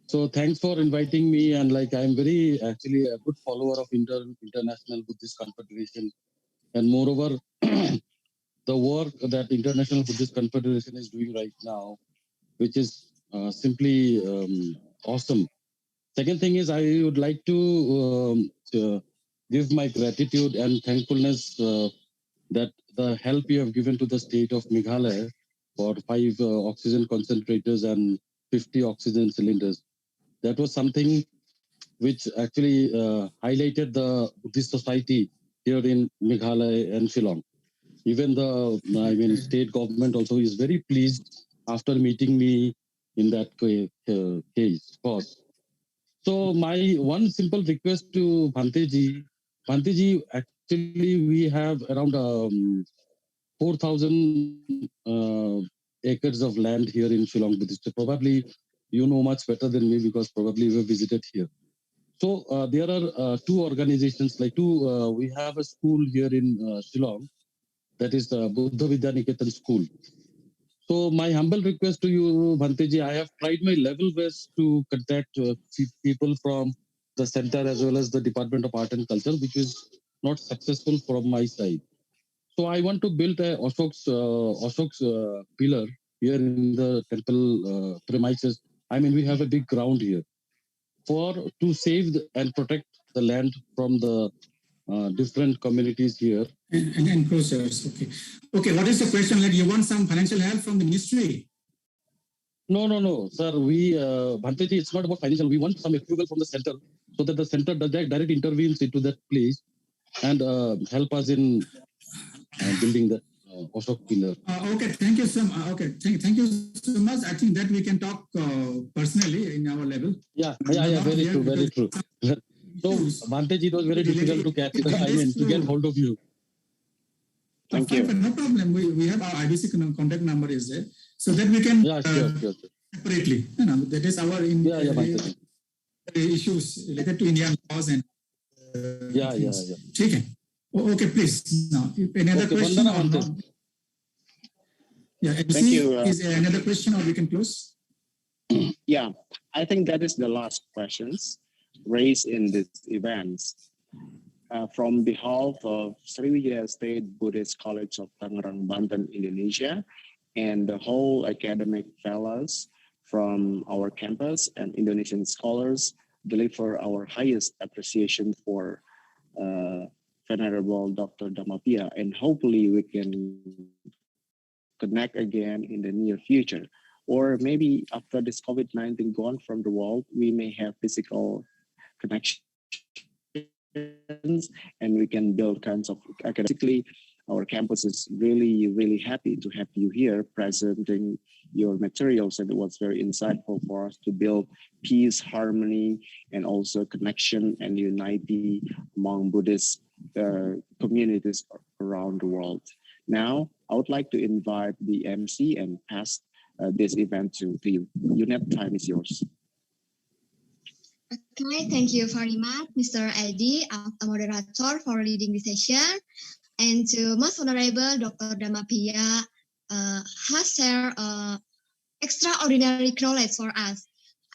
So thanks for inviting me. And like I'm very actually a good follower of International Buddhist Confederation, and moreover, the work that International Buddhist Confederation is doing right now, which is simply awesome. Second thing is, I would like to give my gratitude and thankfulness that the help you have given to the state of Meghalaya for 5 oxygen concentrators and 50 oxygen cylinders. That was something which actually highlighted the Buddhist society here in Meghalaya and Shillong. Even the state government also is very pleased after meeting me in that case. So my one simple request to Bhanteji, actually we have around 4,000 acres of land here in Shillong Buddhist. Probably you know much better than me because probably you have visited here. So there are 2 organizations, we have a school here in Shillong, that is the Buddha Vidya Niketan School. So my humble request to you, Bhanteji, I have tried my level best to contact people from the center as well as the Department of Art and Culture, which is not successful from my side. So I want to build a Ashok's pillar here in the temple premises. We have a big ground here to save and protect the land from the different communities here. And enclosures, okay. Okay, what is the question? Like you want some financial help from the ministry? No, sir. We, Bhanteji, it's not about financial. We want some approval from the center so that the center direct intervenes into that place and help us in building the Ashok pillar. Okay, thank you so much. Okay, thank you so much. I think that we can talk personally in our level. Yeah, very true. So, Bhanteji, it was very difficult to catch, to get hold of you. Thank you. No problem. We have our IBC contact number is there, so that we can sure. separately. That is our issues related to Indian laws and things. Okay. Okay, please. Now, any other question or not? Yeah, thank you. Is there another question or we can close? Yeah, I think that is the last questions raised in this event. From behalf of Sriwijaya State Buddhist College of Tangerang, Banten, Indonesia, and the whole academic fellows from our campus and Indonesian scholars, deliver our highest appreciation for Venerable Dr. Dhamammapiya, and hopefully we can connect again in the near future. Or maybe after this COVID-19 gone from the world, we may have physical connections and we can build kinds of academically our campus is really, really happy to have you here presenting your materials, and it was very insightful for us to build peace, harmony, and also connection and unity among Buddhist communities around the world. Now, I would like to invite the MC and pass this event to you. Unit, time is yours. Okay, thank you very much, Mr. Edi, a moderator, for leading the session. And to Most Honorable Dr. Dhamammapiya, has shared extraordinary knowledge for us.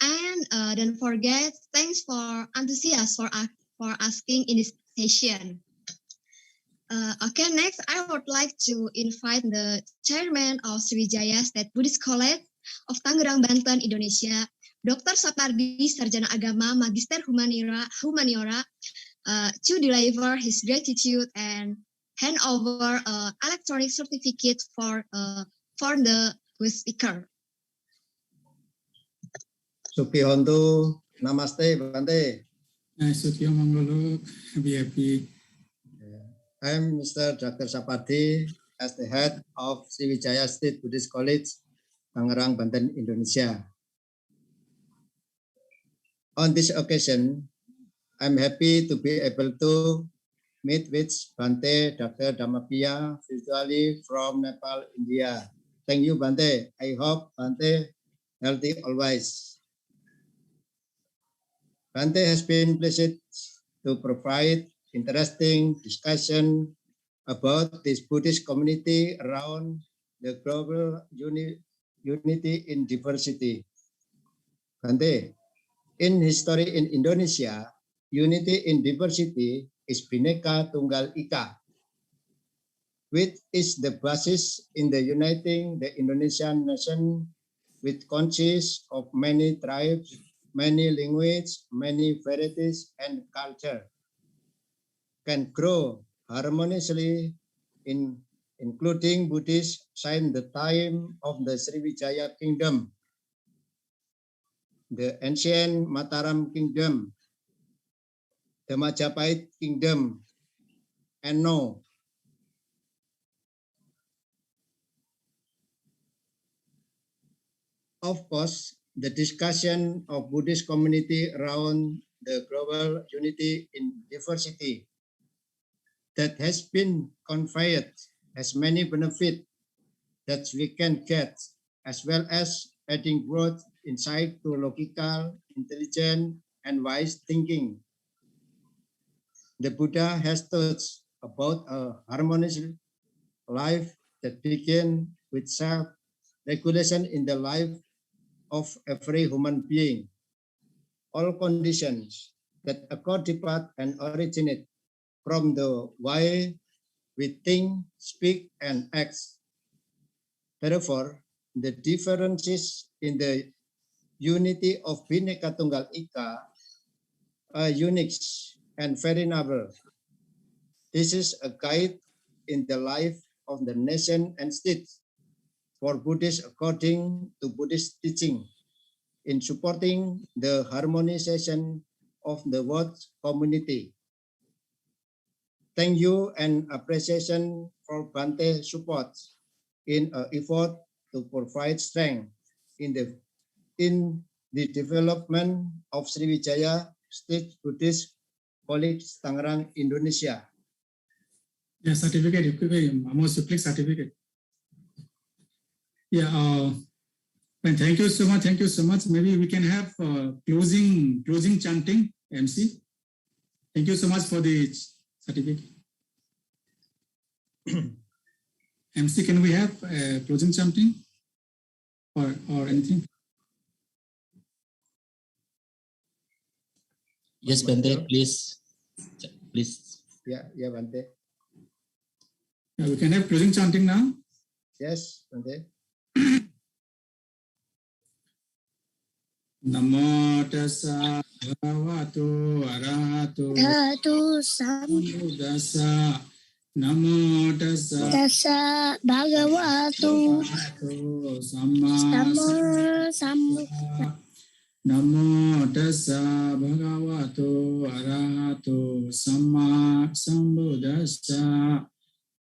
And don't forget, thanks for enthusiasm for asking in this session. Okay, next I would like to invite the chairman of Sriwijaya State Buddhist College of Tangerang, Banten, Indonesia, Dr. Sapardi, Sarjana Agama, Magister Humaniora, to deliver his gratitude and hand over electronic certificate for the guest speaker. Sukihontu, Namaste, Bante. Sukyo Mangolo, be happy. I'm Mr. Dr. Sapardi, as the head of Sriwijaya State Buddhist College, Tangerang, Banten, Indonesia. On this occasion, I'm happy to be able to meet with Bante Dr. Dhamammapiya virtually from Nepal, India. Thank you, Bante. I hope Bante healthy always. Bante has been pleased to provide interesting discussion about this Buddhist community around the global unity in diversity. Bante, in history in Indonesia, unity in diversity is Bhinneka Tunggal Ika, which is the basis in the uniting the Indonesian nation, which consists of many tribes, many languages, many varieties and culture, can grow harmoniously including Buddhists since the time of the Sriwijaya Kingdom, the ancient Mataram Kingdom, the Majapahit Kingdom, and now of course, the discussion of Buddhist community around the global unity in diversity that has been conveyed has many benefits that we can get, as well as adding growth, insight to logical, intelligent, and wise thinking. The Buddha has taught about a harmonious life that begins with self-regulation in the life of every human being. All conditions that occur depart and originate from the way we think, speak, and act. Therefore, the differences in the unity of Bhinneka Tunggal Ika are unique and very noble. This is a guide in the life of the nation and state for Buddhists according to Buddhist teaching in supporting the harmonization of the world community. Thank you and appreciation for Bante support in an effort to provide strength in the development of Sriwijaya State Buddhist College, Tangerang, Indonesia. Yeah, certificate, almost click certificate. Yeah, and thank you so much. Thank you so much. Maybe we can have closing chanting, MC. Thank you so much for the certificate. MC, can we have closing chanting or anything? Yes, Bante, please. Yeah, Bante. Yeah, we can have closing chanting now. Yes, Bante. Namo tassa bhagavato arahato sambuddhassa. Namo tassa bhagavato sambuddhassa. Namo tassa bhagavato arahato sambuddhassa.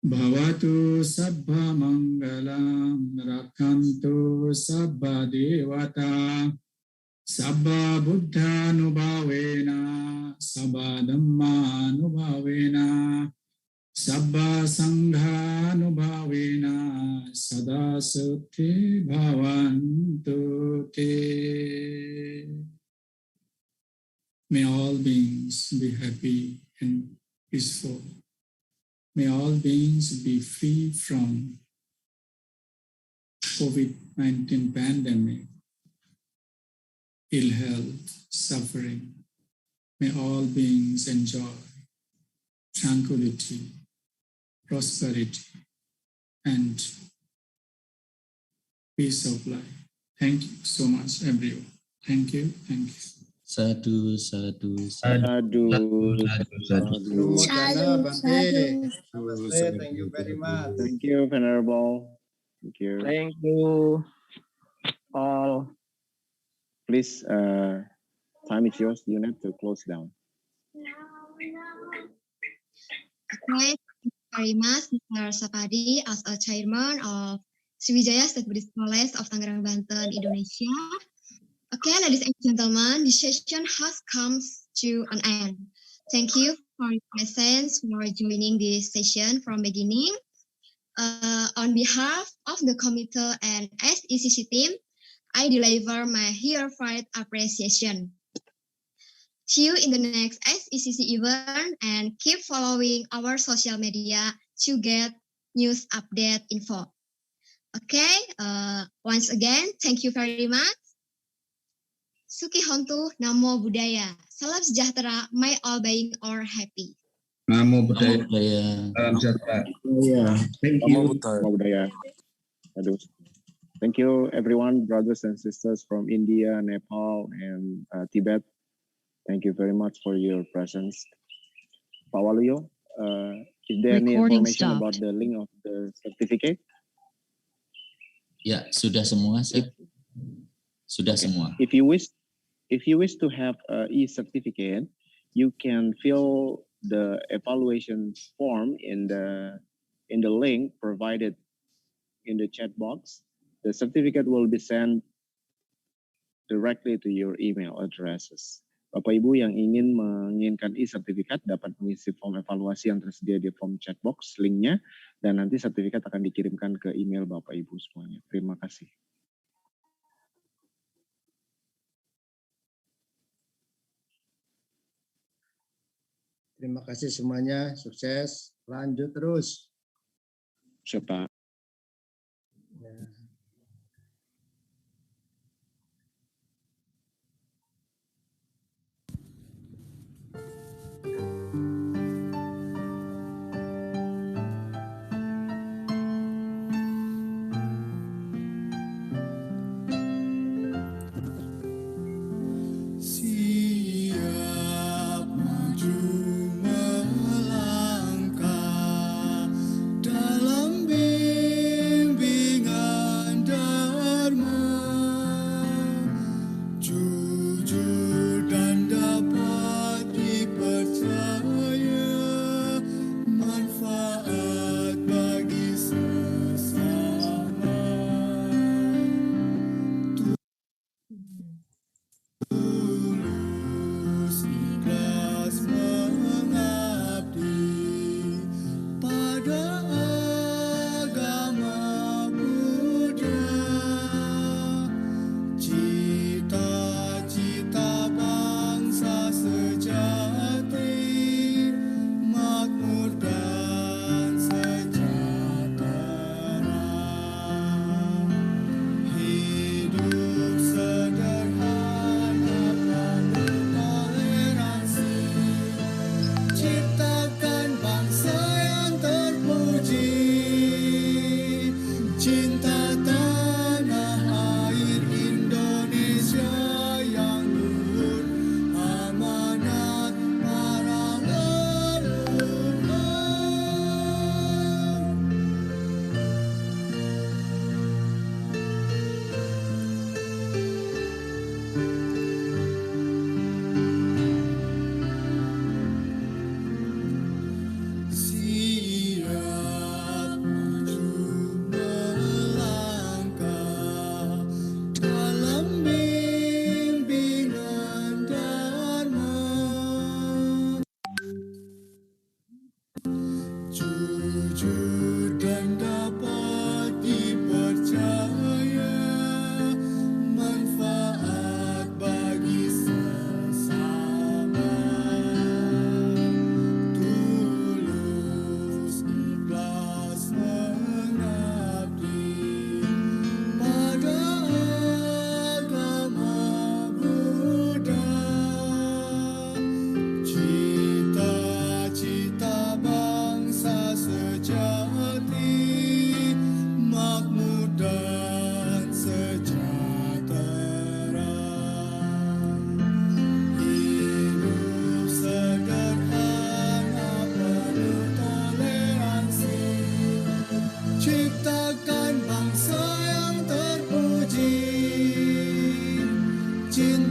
Bhavatu Sabbha Mangalam Rakantu Sabbha Devata Sabbha Buddha Nubhavena Sabbha Dhamma Nubhavena Sabbha Sangha Nubhavena Sada Sukhi Bhavantu Te. May all beings be happy and peaceful. May all beings be free from COVID-19 pandemic, ill health, suffering. May all beings enjoy tranquility, prosperity, and peace of life. Thank you so much, everyone. Thank you. Thank you. Sadhu, sadhu, sadhu. Numodana Bante. Namaste. Thank you very much. Thank you, Venerable. Thank you. Thank you all. Please, time is yours, unit, to close down. Okay, thank you very much, Mr. Sapadi, as a chairman of Sriwijaya State Buddhist College of Tangerang, Banten, Indonesia. Okay, ladies and gentlemen, the session has come to an end. Thank you for your presence, for joining this session from beginning. On behalf of the committee and SACC team, I deliver my heartfelt appreciation. See you in the next SACC event and keep following our social media to get news update info. Okay, once again, thank you very much. Suki Hontu, Namo Buddhaya. Salam sejahtera, may all being are happy. Namo Buddhaya. Salam sejahtera. Thank you. Namo Buddhaya. Aduh. Thank you, everyone, brothers and sisters from India, Nepal, and Tibet. Thank you very much for your presence. Pak Waluyo, is there any information about the link of the certificate? Ya, sudah semua, Sir. Sudah semua. If you wish to have e-certificate, you can fill the evaluation form in the link provided in the chat box. The certificate will be sent directly to your email addresses. Bapak Ibu yang ingin menginginkan e-sertifikat dapat mengisi form evaluasi yang tersedia di form chat box, linknya, dan nanti sertifikat akan dikirimkan ke email Bapak Ibu semuanya. Terima kasih. Terima kasih semuanya, sukses, lanjut terus. Siapa? Ya. Siap maju melangkah dalam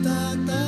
tata